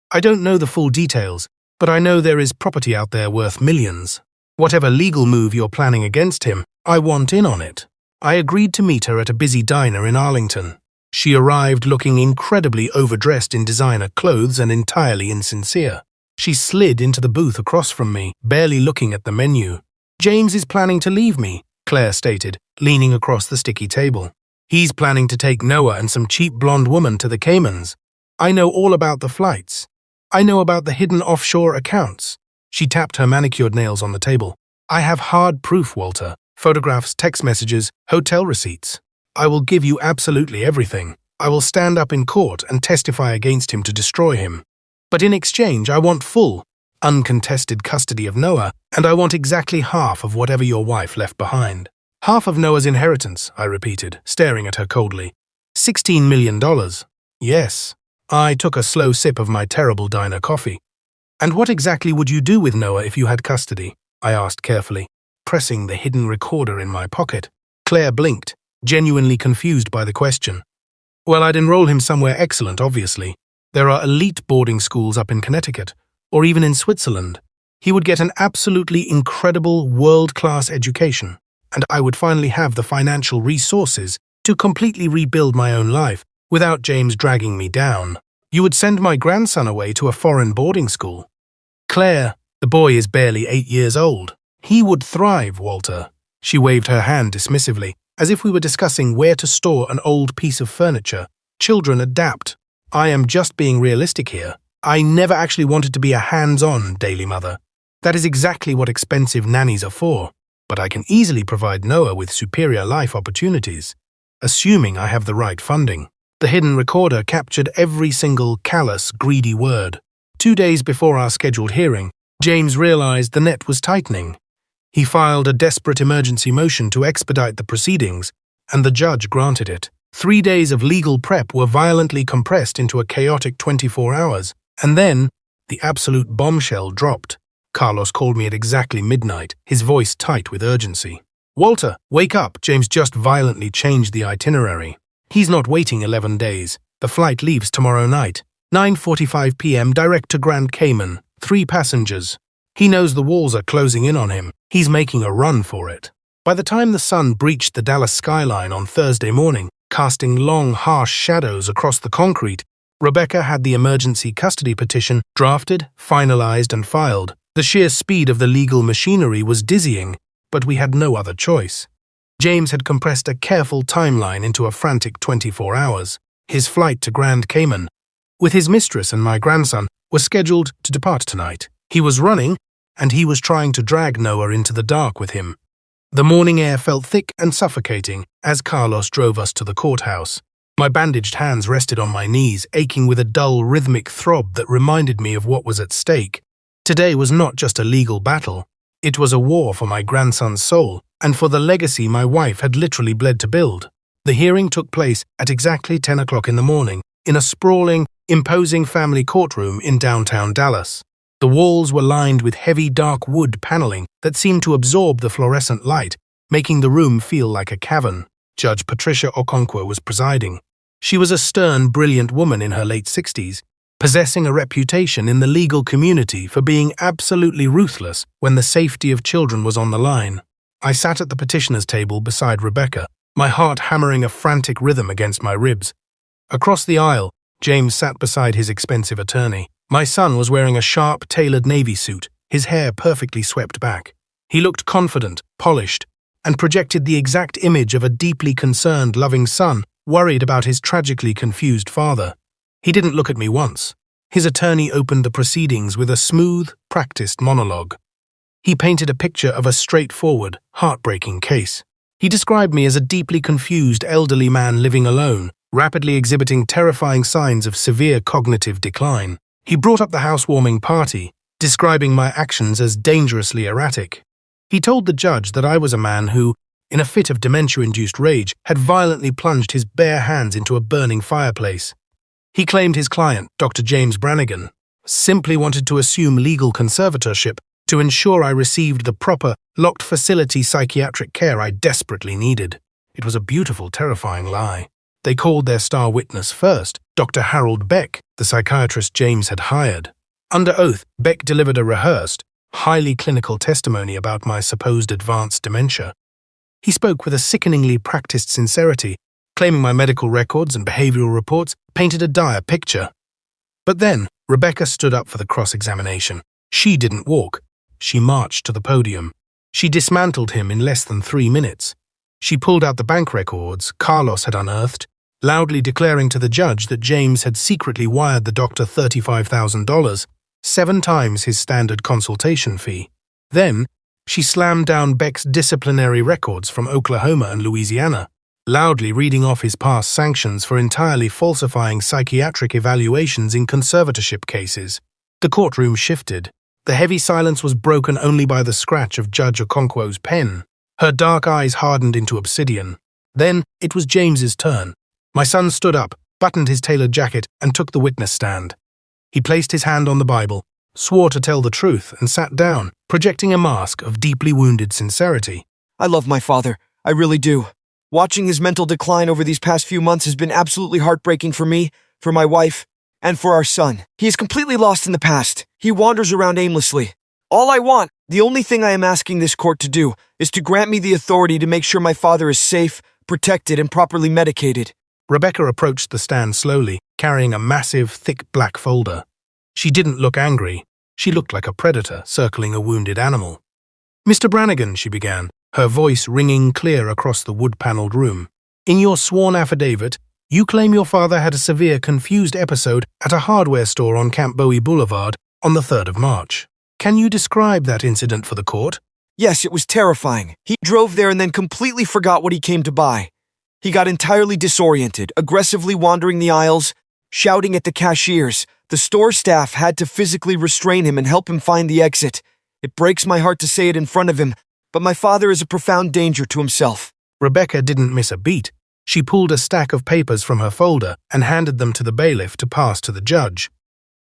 I don't know the full details, but I know there is property out there worth millions. Whatever legal move you're planning against him, I want in on it. I agreed to meet her at a busy diner in Arlington. She arrived looking incredibly overdressed in designer clothes and entirely insincere. She slid into the booth across from me, barely looking at the menu. James is planning to leave me, Claire stated, leaning across the sticky table. He's planning to take Noah and some cheap blonde woman to the Caymans. I know all about the flights. I know about the hidden offshore accounts. She tapped her manicured nails on the table. I have hard proof, Walter. Photographs, text messages, hotel receipts. I will give you absolutely everything. I will stand up in court and testify against him to destroy him. But in exchange, I want full, uncontested custody of Noah, and I want exactly half of whatever your wife left behind. Half of Noah's inheritance, I repeated, staring at her coldly. $16 million. Yes. I took a slow sip of my terrible diner coffee. And what exactly would you do with Noah if you had custody? I asked carefully, pressing the hidden recorder in my pocket. Claire blinked, genuinely confused by the question. Well, I'd enroll him somewhere excellent, obviously. There are elite boarding schools up in Connecticut, or even in Switzerland. He would get an absolutely incredible world-class education, and I would finally have the financial resources to completely rebuild my own life without James dragging me down. You would send my grandson away to a foreign boarding school. Claire, the boy is barely 8 years old. He would thrive, Walter. She waved her hand dismissively, as if we were discussing where to store an old piece of furniture. Children adapt. I am just being realistic here. I never actually wanted to be a hands-on daily mother. That is exactly what expensive nannies are for, but I can easily provide Noah with superior life opportunities, assuming I have the right funding. The hidden recorder captured every single callous, greedy word. 2 days before our scheduled hearing, James realized the net was tightening. He filed a desperate emergency motion to expedite the proceedings, and the judge granted it. 3 days of legal prep were violently compressed into a chaotic 24 hours, and then the absolute bombshell dropped. Carlos called me at exactly midnight, his voice tight with urgency. "Walter, wake up!" James just violently changed the itinerary. He's not waiting 11 days. The flight leaves tomorrow night. 9:45 p.m. direct to Grand Cayman. 3 passengers. He knows the walls are closing in on him. He's making a run for it. By the time the sun breached the Dallas skyline on Thursday morning, casting long, harsh shadows across the concrete, Rebecca had the emergency custody petition drafted, finalized, and filed. The sheer speed of the legal machinery was dizzying, but we had no other choice. James had compressed a careful timeline into a frantic 24 hours. His flight to Grand Cayman, with his mistress and my grandson, was scheduled to depart tonight. He was running, and he was trying to drag Noah into the dark with him. The morning air felt thick and suffocating as Carlos drove us to the courthouse. My bandaged hands rested on my knees, aching with a dull, rhythmic throb that reminded me of what was at stake. Today was not just a legal battle. It was a war for my grandson's soul, and for the legacy my wife had literally bled to build. The hearing took place at exactly 10 o'clock in the morning, in a sprawling, imposing family courtroom in downtown Dallas. The walls were lined with heavy dark wood paneling that seemed to absorb the fluorescent light, making the room feel like a cavern. Judge Patricia Okonkwo was presiding. She was a stern, brilliant woman in her late 60s, possessing a reputation in the legal community for being absolutely ruthless when the safety of children was on the line. I sat at the petitioner's table beside Rebecca, my heart hammering a frantic rhythm against my ribs. Across the aisle, James sat beside his expensive attorney. My son was wearing a sharp, tailored navy suit, his hair perfectly swept back. He looked confident, polished, and projected the exact image of a deeply concerned, loving son, worried about his tragically confused father. He didn't look at me once. His attorney opened the proceedings with a smooth, practiced monologue. He painted a picture of a straightforward, heartbreaking case. He described me as a deeply confused elderly man living alone, rapidly exhibiting terrifying signs of severe cognitive decline. He brought up the housewarming party, describing my actions as dangerously erratic. He told the judge that I was a man who, in a fit of dementia-induced rage, had violently plunged his bare hands into a burning fireplace. He claimed his client, Dr. James Brannigan, simply wanted to assume legal conservatorship to ensure I received the proper, locked facility psychiatric care I desperately needed. It was a beautiful, terrifying lie. They called their star witness first, Dr. Harold Beck, the psychiatrist James had hired. Under oath, Beck delivered a rehearsed, highly clinical testimony about my supposed advanced dementia. He spoke with a sickeningly practiced sincerity, claiming my medical records and behavioral reports painted a dire picture. But then, Rebecca stood up for the cross-examination. She didn't walk. She marched to the podium. She dismantled him in less than 3 minutes. She pulled out the bank records Carlos had unearthed, loudly declaring to the judge that James had secretly wired the doctor $35,000, 7 times his standard consultation fee. Then, she slammed down Beck's disciplinary records from Oklahoma and Louisiana, loudly reading off his past sanctions for entirely falsifying psychiatric evaluations in conservatorship cases. The courtroom shifted. The heavy silence was broken only by the scratch of Judge Okonkwo's pen. Her dark eyes hardened into obsidian. Then it was James's turn. My son stood up, buttoned his tailored jacket, and took the witness stand. He placed his hand on the Bible, swore to tell the truth, and sat down, projecting a mask of deeply wounded sincerity. I love my father. I really do. Watching his mental decline over these past few months has been absolutely heartbreaking for me, for my wife, and for our son. He is completely lost in the past. He wanders around aimlessly. All I want, the only thing I am asking this court to do, is to grant me the authority to make sure my father is safe, protected, and properly medicated. Rebecca approached the stand slowly, carrying a massive, thick black folder. She didn't look angry. She looked like a predator circling a wounded animal. "Mr. Brannigan," she began, her voice ringing clear across the wood-paneled room. "In your sworn affidavit, You claim your father had a severe confused episode at a hardware store on Camp Bowie Boulevard on the 3rd of March. Can you describe that incident for the court? Yes, it was terrifying. He drove there and then completely forgot what he came to buy. He got entirely disoriented, aggressively wandering the aisles, shouting at the cashiers. The store staff had to physically restrain him and help him find the exit. It breaks my heart to say it in front of him, but my father is a profound danger to himself. Rebecca didn't miss a beat. She pulled a stack of papers from her folder and handed them to the bailiff to pass to the judge.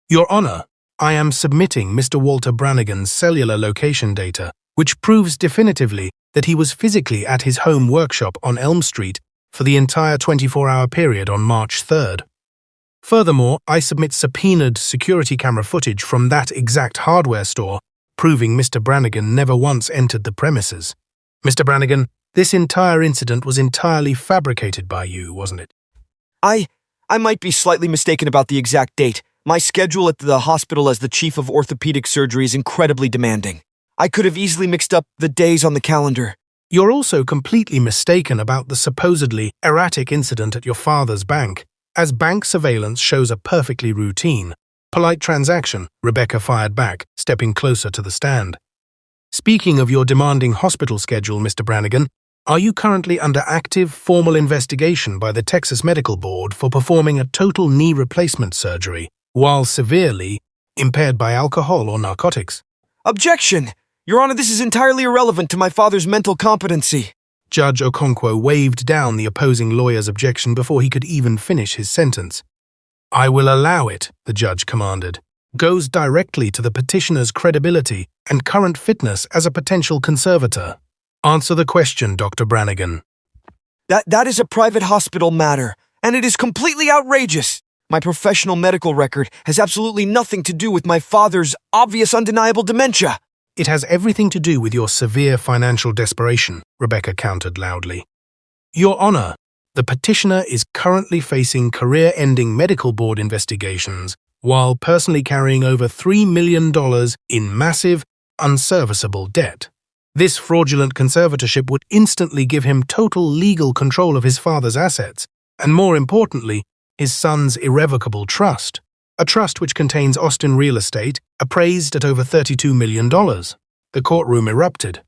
Your Honor, I am submitting Mr. Walter Brannigan's cellular location data, which proves definitively that he was physically at his home workshop on Elm Street for the entire 24-hour period on March 3rd. Furthermore, I submit subpoenaed security camera footage from that exact hardware store, proving Mr. Brannigan never once entered the premises. Mr. Brannigan, this entire incident was entirely fabricated by you, wasn't it? I might be slightly mistaken about the exact date. My schedule at the hospital as the chief of orthopedic surgery is incredibly demanding. I could have easily mixed up the days on the calendar. You're also completely mistaken about the supposedly erratic incident at your father's bank, as bank surveillance shows a perfectly routine, polite transaction, Rebecca fired back, stepping closer to the stand. Speaking of your demanding hospital schedule, Mr. Brannigan, are you currently under active formal investigation by the Texas Medical Board for performing a total knee replacement surgery while severely impaired by alcohol or narcotics? Objection! Your Honor, this is entirely irrelevant to my father's mental competency. Judge Okonkwo waved down the opposing lawyer's objection before he could even finish his sentence. I will allow it, the judge commanded. Goes directly to the petitioner's credibility and current fitness as a potential conservator. Answer the question, Dr. Brannigan. That is a private hospital matter, and it is completely outrageous. My professional medical record has absolutely nothing to do with my father's obvious undeniable dementia. It has everything to do with your severe financial desperation, Rebecca countered loudly. Your Honor, the petitioner is currently facing career-ending medical board investigations while personally carrying over $3 million in massive, unserviceable debt. This fraudulent conservatorship would instantly give him total legal control of his father's assets, and more importantly, his son's irrevocable trust. A trust which contains Austin real estate, appraised at over $32 million. The courtroom erupted.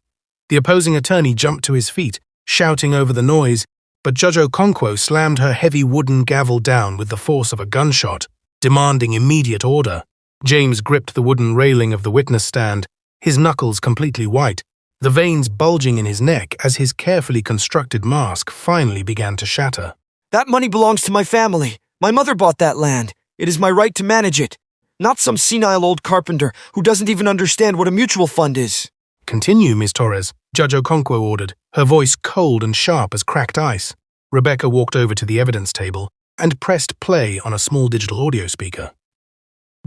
The opposing attorney jumped to his feet, shouting over the noise, but Judge Okonkwo slammed her heavy wooden gavel down with the force of a gunshot, demanding immediate order. James gripped the wooden railing of the witness stand, his knuckles completely white, the veins bulging in his neck as his carefully constructed mask finally began to shatter. That money belongs to my family. My mother bought that land. It is my right to manage it, not some senile old carpenter who doesn't even understand what a mutual fund is. Continue, Ms. Torres, Judge Okonkwo ordered, her voice cold and sharp as cracked ice. Rebecca walked over to the evidence table and pressed play on a small digital audio speaker.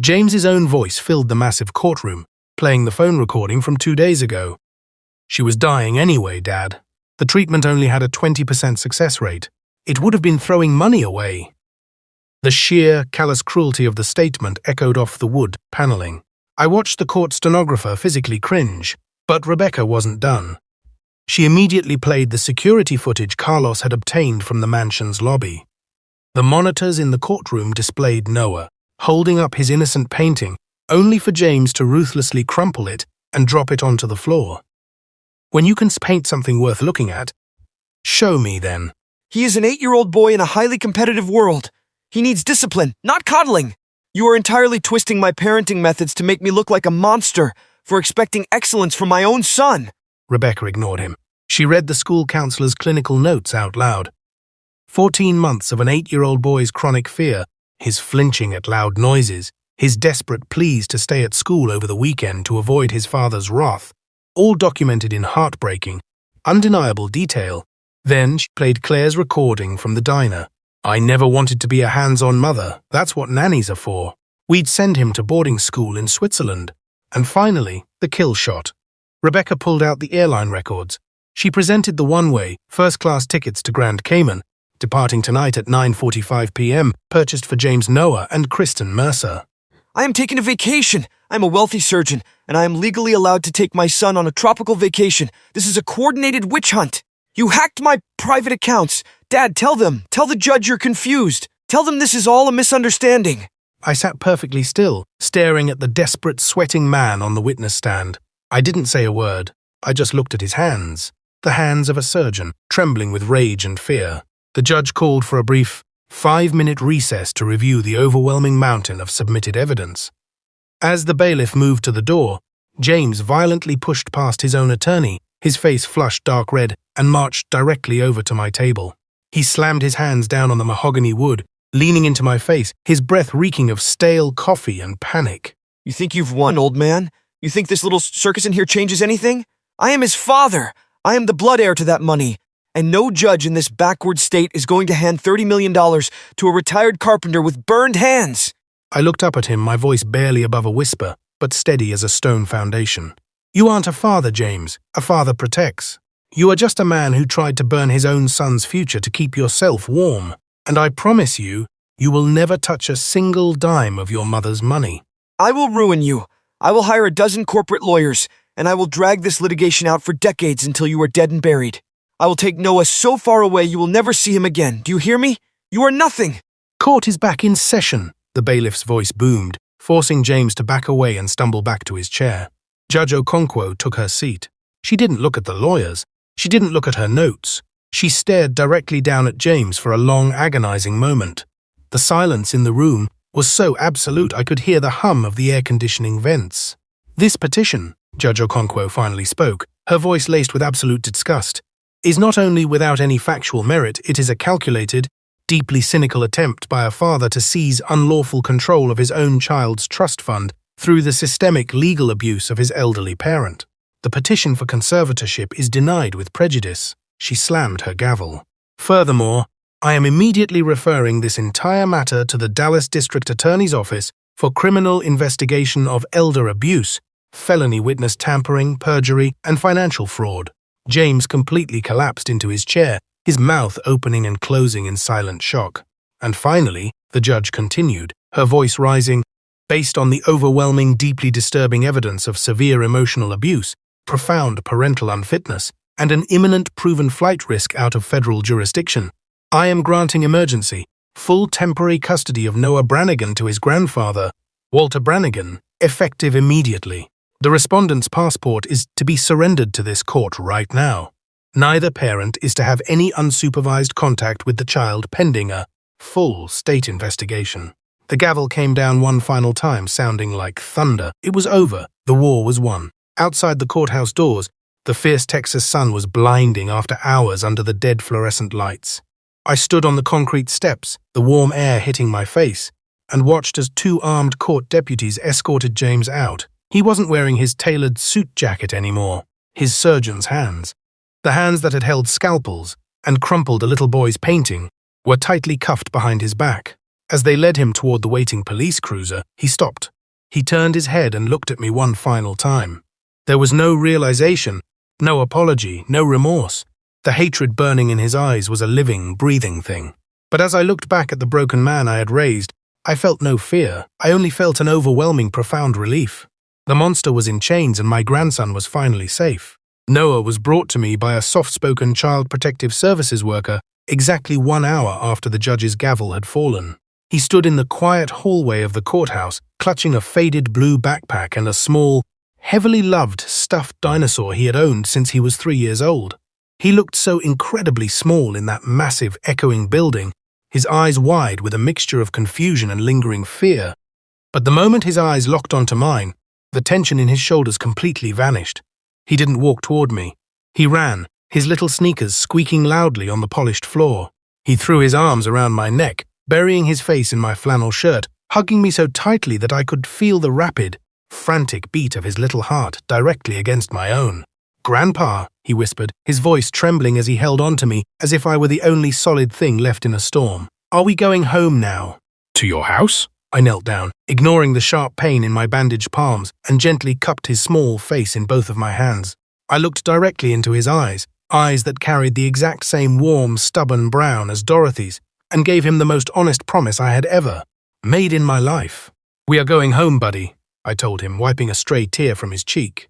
James's own voice filled the massive courtroom, playing the phone recording from 2 days ago. She was dying anyway, Dad. The treatment only had a 20% success rate. It would have been throwing money away. The sheer, callous cruelty of the statement echoed off the wood paneling. I watched the court stenographer physically cringe, but Rebecca wasn't done. She immediately played the security footage Carlos had obtained from the mansion's lobby. The monitors in the courtroom displayed Noah, holding up his innocent painting, only for James to ruthlessly crumple it and drop it onto the floor. When you can paint something worth looking at, show me then. He is an 8-year-old boy in a highly competitive world. He needs discipline, not coddling. You are entirely twisting my parenting methods to make me look like a monster for expecting excellence from my own son. Rebecca ignored him. She read the school counselor's clinical notes out loud. 14 months of an 8-year-old boy's chronic fear, his flinching at loud noises, his desperate pleas to stay at school over the weekend to avoid his father's wrath, all documented in heartbreaking, undeniable detail. Then she played Claire's recording from the diner. I never wanted to be a hands-on mother. That's what nannies are for. We'd send him to boarding school in Switzerland. And finally, the kill shot. Rebecca pulled out the airline records. She presented the one-way, first-class tickets to Grand Cayman, departing tonight at 9:45 p.m., purchased for James Noah and Kristen Mercer. I am taking a vacation. I'm a wealthy surgeon, and I am legally allowed to take my son on a tropical vacation. This is a coordinated witch hunt. You hacked my private accounts, Dad, tell them. Tell the judge you're confused. Tell them this is all a misunderstanding. I sat perfectly still, staring at the desperate, sweating man on the witness stand. I didn't say a word. I just looked at his hands. The hands of a surgeon, trembling with rage and fear. The judge called for a brief 5-minute recess to review the overwhelming mountain of submitted evidence. As the bailiff moved to the door, James violently pushed past his own attorney, his face flushed dark red, and marched directly over to my table. He slammed his hands down on the mahogany wood, leaning into my face, his breath reeking of stale coffee and panic. You think you've won, old man? You think this little circus in here changes anything? I am his father. I am the blood heir to that money. And no judge in this backward state is going to hand $30 million to a retired carpenter with burned hands. I looked up at him, my voice barely above a whisper, but steady as a stone foundation. You aren't a father, James. A father protects. You are just a man who tried to burn his own son's future to keep yourself warm. And I promise you, you will never touch a single dime of your mother's money. I will ruin you. I will hire a dozen corporate lawyers, and I will drag this litigation out for decades until you are dead and buried. I will take Noah so far away you will never see him again. Do you hear me? You are nothing. Court is back in session, the bailiff's voice boomed, forcing James to back away and stumble back to his chair. Judge Okonkwo took her seat. She didn't look at the lawyers. She didn't look at her notes. She stared directly down at James for a long, agonizing moment. The silence in the room was so absolute I could hear the hum of the air-conditioning vents. This petition, Judge Okonkwo finally spoke, her voice laced with absolute disgust, is not only without any factual merit, it is a calculated, deeply cynical attempt by a father to seize unlawful control of his own child's trust fund through the systemic legal abuse of his elderly parent. The petition for conservatorship is denied with prejudice. She slammed her gavel. Furthermore, I am immediately referring this entire matter to the Dallas District Attorney's Office for criminal investigation of elder abuse, felony witness tampering, perjury, and financial fraud. James completely collapsed into his chair, his mouth opening and closing in silent shock. And finally, the judge continued, her voice rising, based on the overwhelming, deeply disturbing evidence of severe emotional abuse, profound parental unfitness, and an imminent proven flight risk out of federal jurisdiction, I am granting emergency, full temporary custody of Noah Brannigan to his grandfather, Walter Brannigan, effective immediately. The respondent's passport is to be surrendered to this court right now. Neither parent is to have any unsupervised contact with the child pending a full state investigation. The gavel came down one final time, sounding like thunder. It was over. The war was won. Outside the courthouse doors, the fierce Texas sun was blinding after hours under the dead fluorescent lights. I stood on the concrete steps, the warm air hitting my face, and watched as 2 armed court deputies escorted James out. He wasn't wearing his tailored suit jacket anymore. His surgeon's hands, the hands that had held scalpels and crumpled a little boy's painting, were tightly cuffed behind his back. As they led him toward the waiting police cruiser, he stopped. He turned his head and looked at me one final time. There was no realization, no apology, no remorse. The hatred burning in his eyes was a living, breathing thing. But as I looked back at the broken man I had raised, I felt no fear. I only felt an overwhelming, profound relief. The monster was in chains and my grandson was finally safe. Noah was brought to me by a soft-spoken Child Protective Services worker exactly 1 hour after the judge's gavel had fallen. He stood in the quiet hallway of the courthouse, clutching a faded blue backpack and a small, heavily loved stuffed dinosaur he had owned since he was 3 years old. He looked so incredibly small in that massive, echoing building, his eyes wide with a mixture of confusion and lingering fear. But the moment his eyes locked onto mine, the tension in his shoulders completely vanished. He didn't walk toward me. He ran, his little sneakers squeaking loudly on the polished floor. He threw his arms around my neck, burying his face in my flannel shirt, hugging me so tightly that I could feel the rapid, frantic beat of his little heart directly against my own. "Grandpa," he whispered, his voice trembling as he held on to me as if I were the only solid thing left in a storm. "Are we going home now?" "To your house?" I knelt down, ignoring the sharp pain in my bandaged palms, and gently cupped his small face in both of my hands. I looked directly into his eyes that carried the exact same warm, stubborn brown as Dorothy's, and gave him the most honest promise I had ever made in my life. "We are going home, buddy," I told him, wiping a stray tear from his cheek.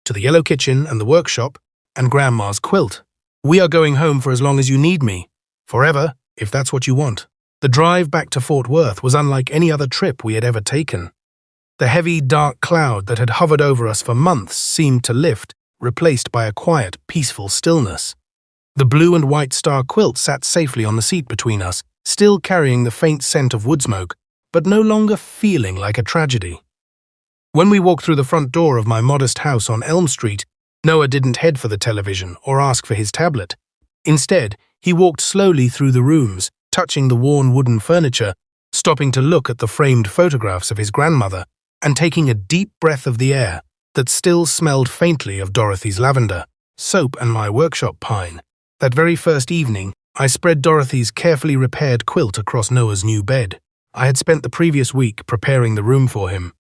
"To the yellow kitchen and the workshop and Grandma's quilt. We are going home for as long as you need me. Forever, if that's what you want. The drive back to Fort Worth was unlike any other trip we had ever taken. The heavy, dark cloud that had hovered over us for months seemed to lift, replaced by a quiet, peaceful stillness. The blue and white star quilt sat safely on the seat between us, still carrying the faint scent of wood smoke, but no longer feeling like a tragedy. When we walked through the front door of my modest house on Elm Street, Noah didn't head for the television or ask for his tablet. Instead, he walked slowly through the rooms, touching the worn wooden furniture, stopping to look at the framed photographs of his grandmother, and taking a deep breath of the air that still smelled faintly of Dorothy's lavender, soap, and my workshop pine. That very first evening, I spread Dorothy's carefully repaired quilt across Noah's new bed. I had spent the previous week preparing the room for him,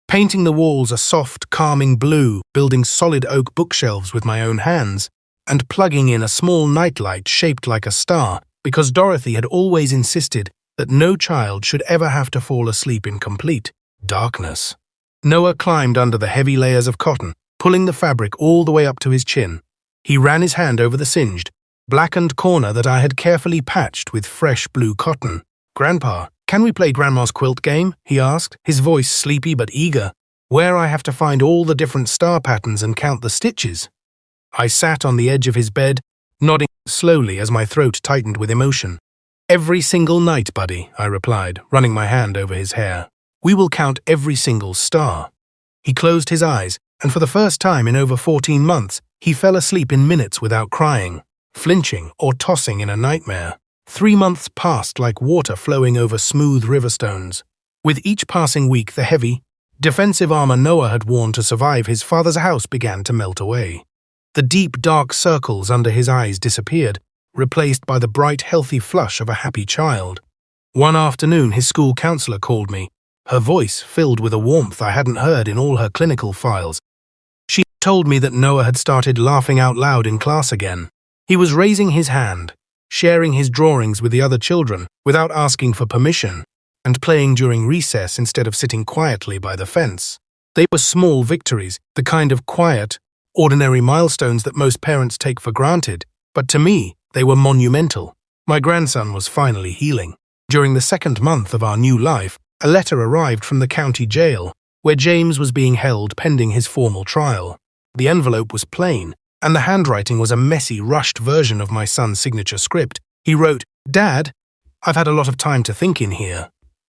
painting the walls a soft, calming blue, building solid oak bookshelves with my own hands, and plugging in a small nightlight shaped like a star, because Dorothy had always insisted that no child should ever have to fall asleep in complete darkness. Noah climbed under the heavy layers of cotton, pulling the fabric all the way up to his chin. He ran his hand over the singed, blackened corner that I had carefully patched with fresh blue cotton. "Grandpa, can we play Grandma's quilt game?" he asked, his voice sleepy but eager, "where I have to find all the different star patterns and count the stitches." I sat on the edge of his bed, nodding slowly as my throat tightened with emotion. "Every single night, buddy," I replied, running my hand over his hair. "We will count every single star." He closed his eyes, and for the first time in over 14 months, he fell asleep in minutes without crying, flinching, or tossing in a nightmare. 3 months passed like water flowing over smooth river stones. With each passing week, the heavy, defensive armor Noah had worn to survive his father's house began to melt away. The deep, dark circles under his eyes disappeared, replaced by the bright, healthy flush of a happy child. One afternoon, his school counselor called me, her voice filled with a warmth I hadn't heard in all her clinical files. She told me that Noah had started laughing out loud in class again. He was raising his hand, sharing his drawings with the other children without asking for permission, and playing during recess instead of sitting quietly by the fence. They were small victories, the kind of quiet, ordinary milestones that most parents take for granted, but to me, they were monumental. My grandson was finally healing. During the 2nd month of our new life, a letter arrived from the county jail, where James was being held pending his formal trial. The envelope was plain, and the handwriting was a messy, rushed version of my son's signature script. He wrote, "Dad, I've had a lot of time to think in here.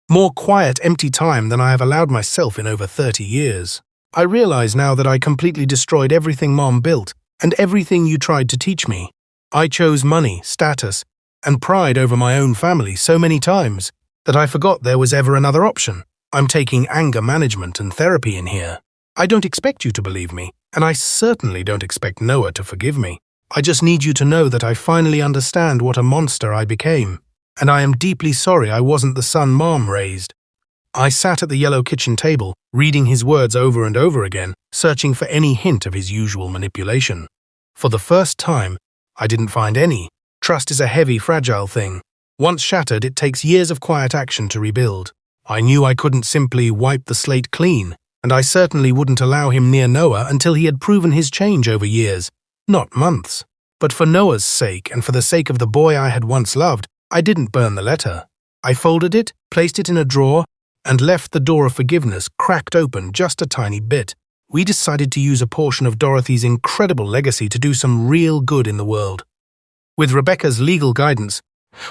More quiet, empty time than I have allowed myself in over 30 years. I realize now that I completely destroyed everything Mom built and everything you tried to teach me. I chose money, status, and pride over my own family so many times that I forgot there was ever another option. I'm taking anger management and therapy in here. I don't expect you to believe me, and I certainly don't expect Noah to forgive me. I just need you to know that I finally understand what a monster I became, and I am deeply sorry I wasn't the son Mom raised." I sat at the yellow kitchen table, reading his words over and over again, searching for any hint of his usual manipulation. For the first time, I didn't find any. Trust is a heavy, fragile thing. Once shattered, it takes years of quiet action to rebuild. I knew I couldn't simply wipe the slate clean, and I certainly wouldn't allow him near Noah until he had proven his change over years, not months. But for Noah's sake, and for the sake of the boy I had once loved, I didn't burn the letter. I folded it, placed it in a drawer, and left the door of forgiveness cracked open just a tiny bit. We decided to use a portion of Dorothy's incredible legacy to do some real good in the world. With Rebecca's legal guidance,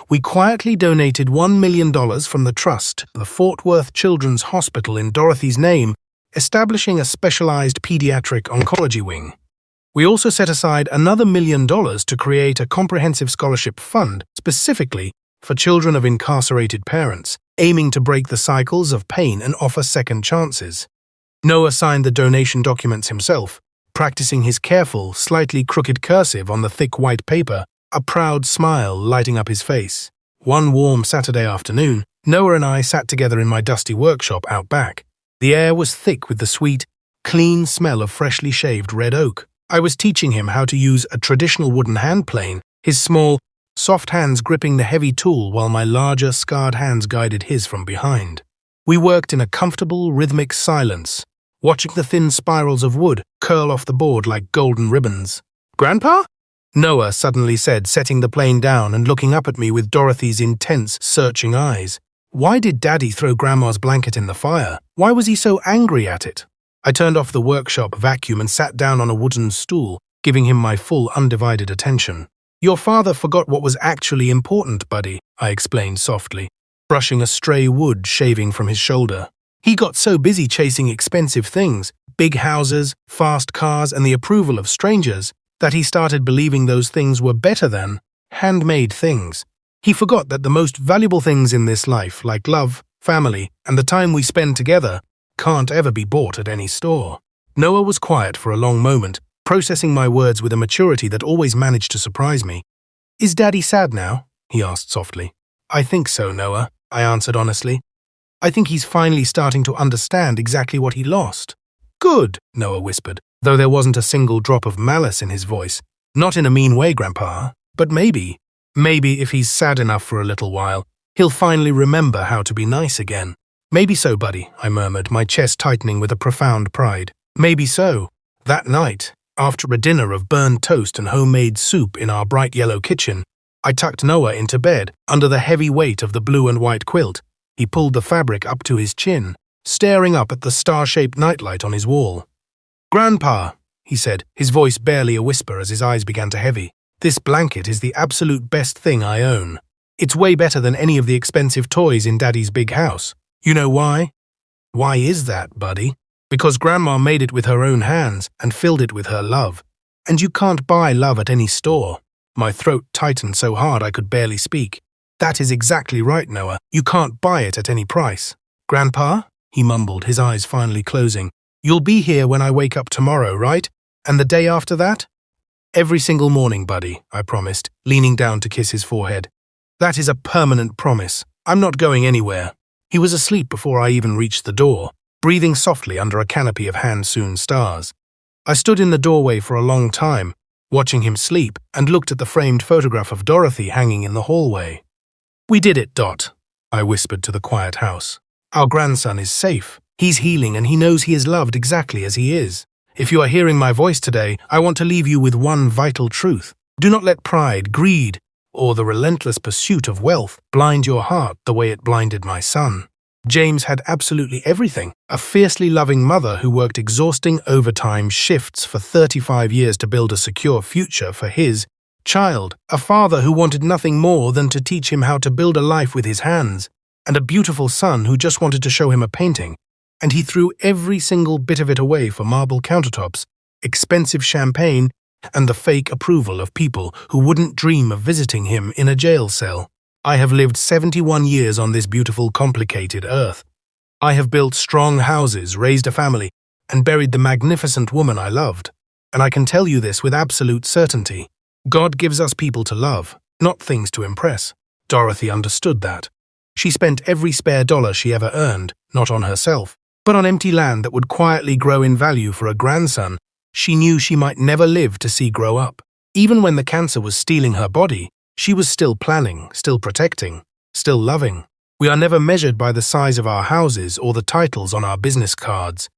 we quietly donated $1 million from the trust to the Fort Worth Children's Hospital in Dorothy's name, establishing a specialized pediatric oncology wing. We also set aside another $1 million to create a comprehensive scholarship fund specifically for children of incarcerated parents, aiming to break the cycles of pain and offer second chances. Noah signed the donation documents himself, practicing his careful, slightly crooked cursive on the thick white paper, a proud smile lighting up his face. One warm Saturday afternoon, Noah and I sat together in my dusty workshop out back. The air was thick with the sweet, clean smell of freshly shaved red oak. I was teaching him how to use a traditional wooden hand plane, his small, soft hands gripping the heavy tool while my larger, scarred hands guided his from behind. We worked in a comfortable, rhythmic silence, watching the thin spirals of wood curl off the board like golden ribbons. "Grandpa?" Noah suddenly said, setting the plane down and looking up at me with Dorothy's intense, searching eyes. Why did Daddy throw Grandma's blanket in the fire? Why was he so angry at it? I turned off the workshop vacuum and sat down on a wooden stool, giving him my full, undivided attention. Your father forgot what was actually important, buddy, I explained softly, brushing a stray wood shaving from his shoulder. He got so busy chasing expensive things, big houses, fast cars, and the approval of strangers, that he started believing those things were better than handmade things. He forgot that the most valuable things in this life, like love, family, and the time we spend together, can't ever be bought at any store. Noah was quiet for a long moment, processing my words with a maturity that always managed to surprise me. Is Daddy sad now? He asked softly. I think so, Noah, I answered honestly. I think he's finally starting to understand exactly what he lost. Good, Noah whispered, though there wasn't a single drop of malice in his voice. Not in a mean way, Grandpa, but maybe if he's sad enough for a little while, he'll finally remember how to be nice again. Maybe so, buddy, I murmured, my chest tightening with a profound pride. Maybe so. That night, after a dinner of burned toast and homemade soup in our bright yellow kitchen, I tucked Noah into bed under the heavy weight of the blue and white quilt. He pulled the fabric up to his chin, staring up at the star-shaped nightlight on his wall. Grandpa, he said, his voice barely a whisper as his eyes began to heavy. This blanket is the absolute best thing I own. It's way better than any of the expensive toys in Daddy's big house. You know why? Why is that, buddy? Because Grandma made it with her own hands and filled it with her love. And you can't buy love at any store. My throat tightened so hard I could barely speak. That is exactly right, Noah. You can't buy it at any price. Grandpa, he mumbled, his eyes finally closing. You'll be here when I wake up tomorrow, right? And the day after that? Every single morning, buddy, I promised, leaning down to kiss his forehead. That is a permanent promise. I'm not going anywhere. He was asleep before I even reached the door, breathing softly under a canopy of hand-sewn stars. I stood in the doorway for a long time, watching him sleep, and looked at the framed photograph of Dorothy hanging in the hallway. We did it, Dot, I whispered to the quiet house. Our grandson is safe. He's healing and he knows he is loved exactly as he is. If you are hearing my voice today, I want to leave you with one vital truth. Do not let pride, greed, or the relentless pursuit of wealth blind your heart the way it blinded my son. James had absolutely everything. A fiercely loving mother who worked exhausting overtime shifts for 35 years to build a secure future for his child. A father who wanted nothing more than to teach him how to build a life with his hands. And a beautiful son who just wanted to show him a painting. And he threw every single bit of it away for marble countertops, expensive champagne, and the fake approval of people who wouldn't dream of visiting him in a jail cell. I have lived 71 years on this beautiful, complicated earth. I have built strong houses, raised a family, and buried the magnificent woman I loved. And I can tell you this with absolute certainty. God gives us people to love, not things to impress. Dorothy understood that. She spent every spare dollar she ever earned, not on herself, but on empty land that would quietly grow in value for a grandson she knew she might never live to see grow up. Even when the cancer was stealing her body, she was still planning, still protecting, still loving. We are never measured by the size of our houses or the titles on our business cards.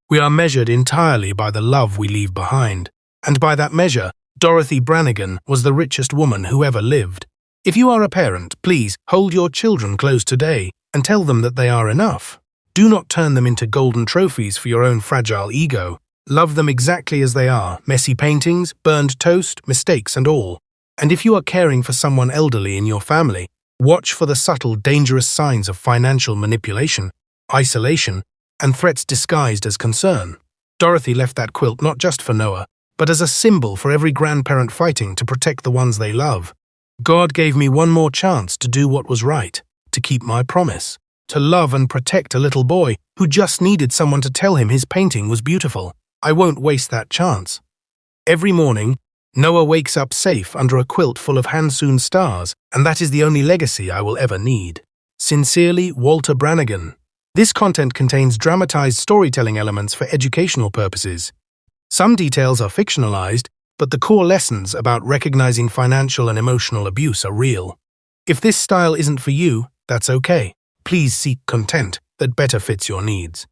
We are measured entirely by the love we leave behind. And by that measure, Dorothy Brannigan was the richest woman who ever lived. If you are a parent, please hold your children close today and tell them that they are enough. Do not turn them into golden trophies for your own fragile ego. Love them exactly as they are, messy paintings, burned toast, mistakes and all. And if you are caring for someone elderly in your family, watch for the subtle, dangerous signs of financial manipulation, isolation, and threats disguised as concern. Dorothy left that quilt not just for Noah, but as a symbol for every grandparent fighting to protect the ones they love. God gave me one more chance to do what was right, to keep my promise, to love and protect a little boy who just needed someone to tell him his painting was beautiful. I won't waste that chance. Every morning, Noah wakes up safe under a quilt full of hand-sewn stars, and that is the only legacy I will ever need. Sincerely, Walter Brannigan. This content contains dramatized storytelling elements for educational purposes. Some details are fictionalized, but the core lessons about recognizing financial and emotional abuse are real. If this style isn't for you, that's okay. Please seek content that better fits your needs.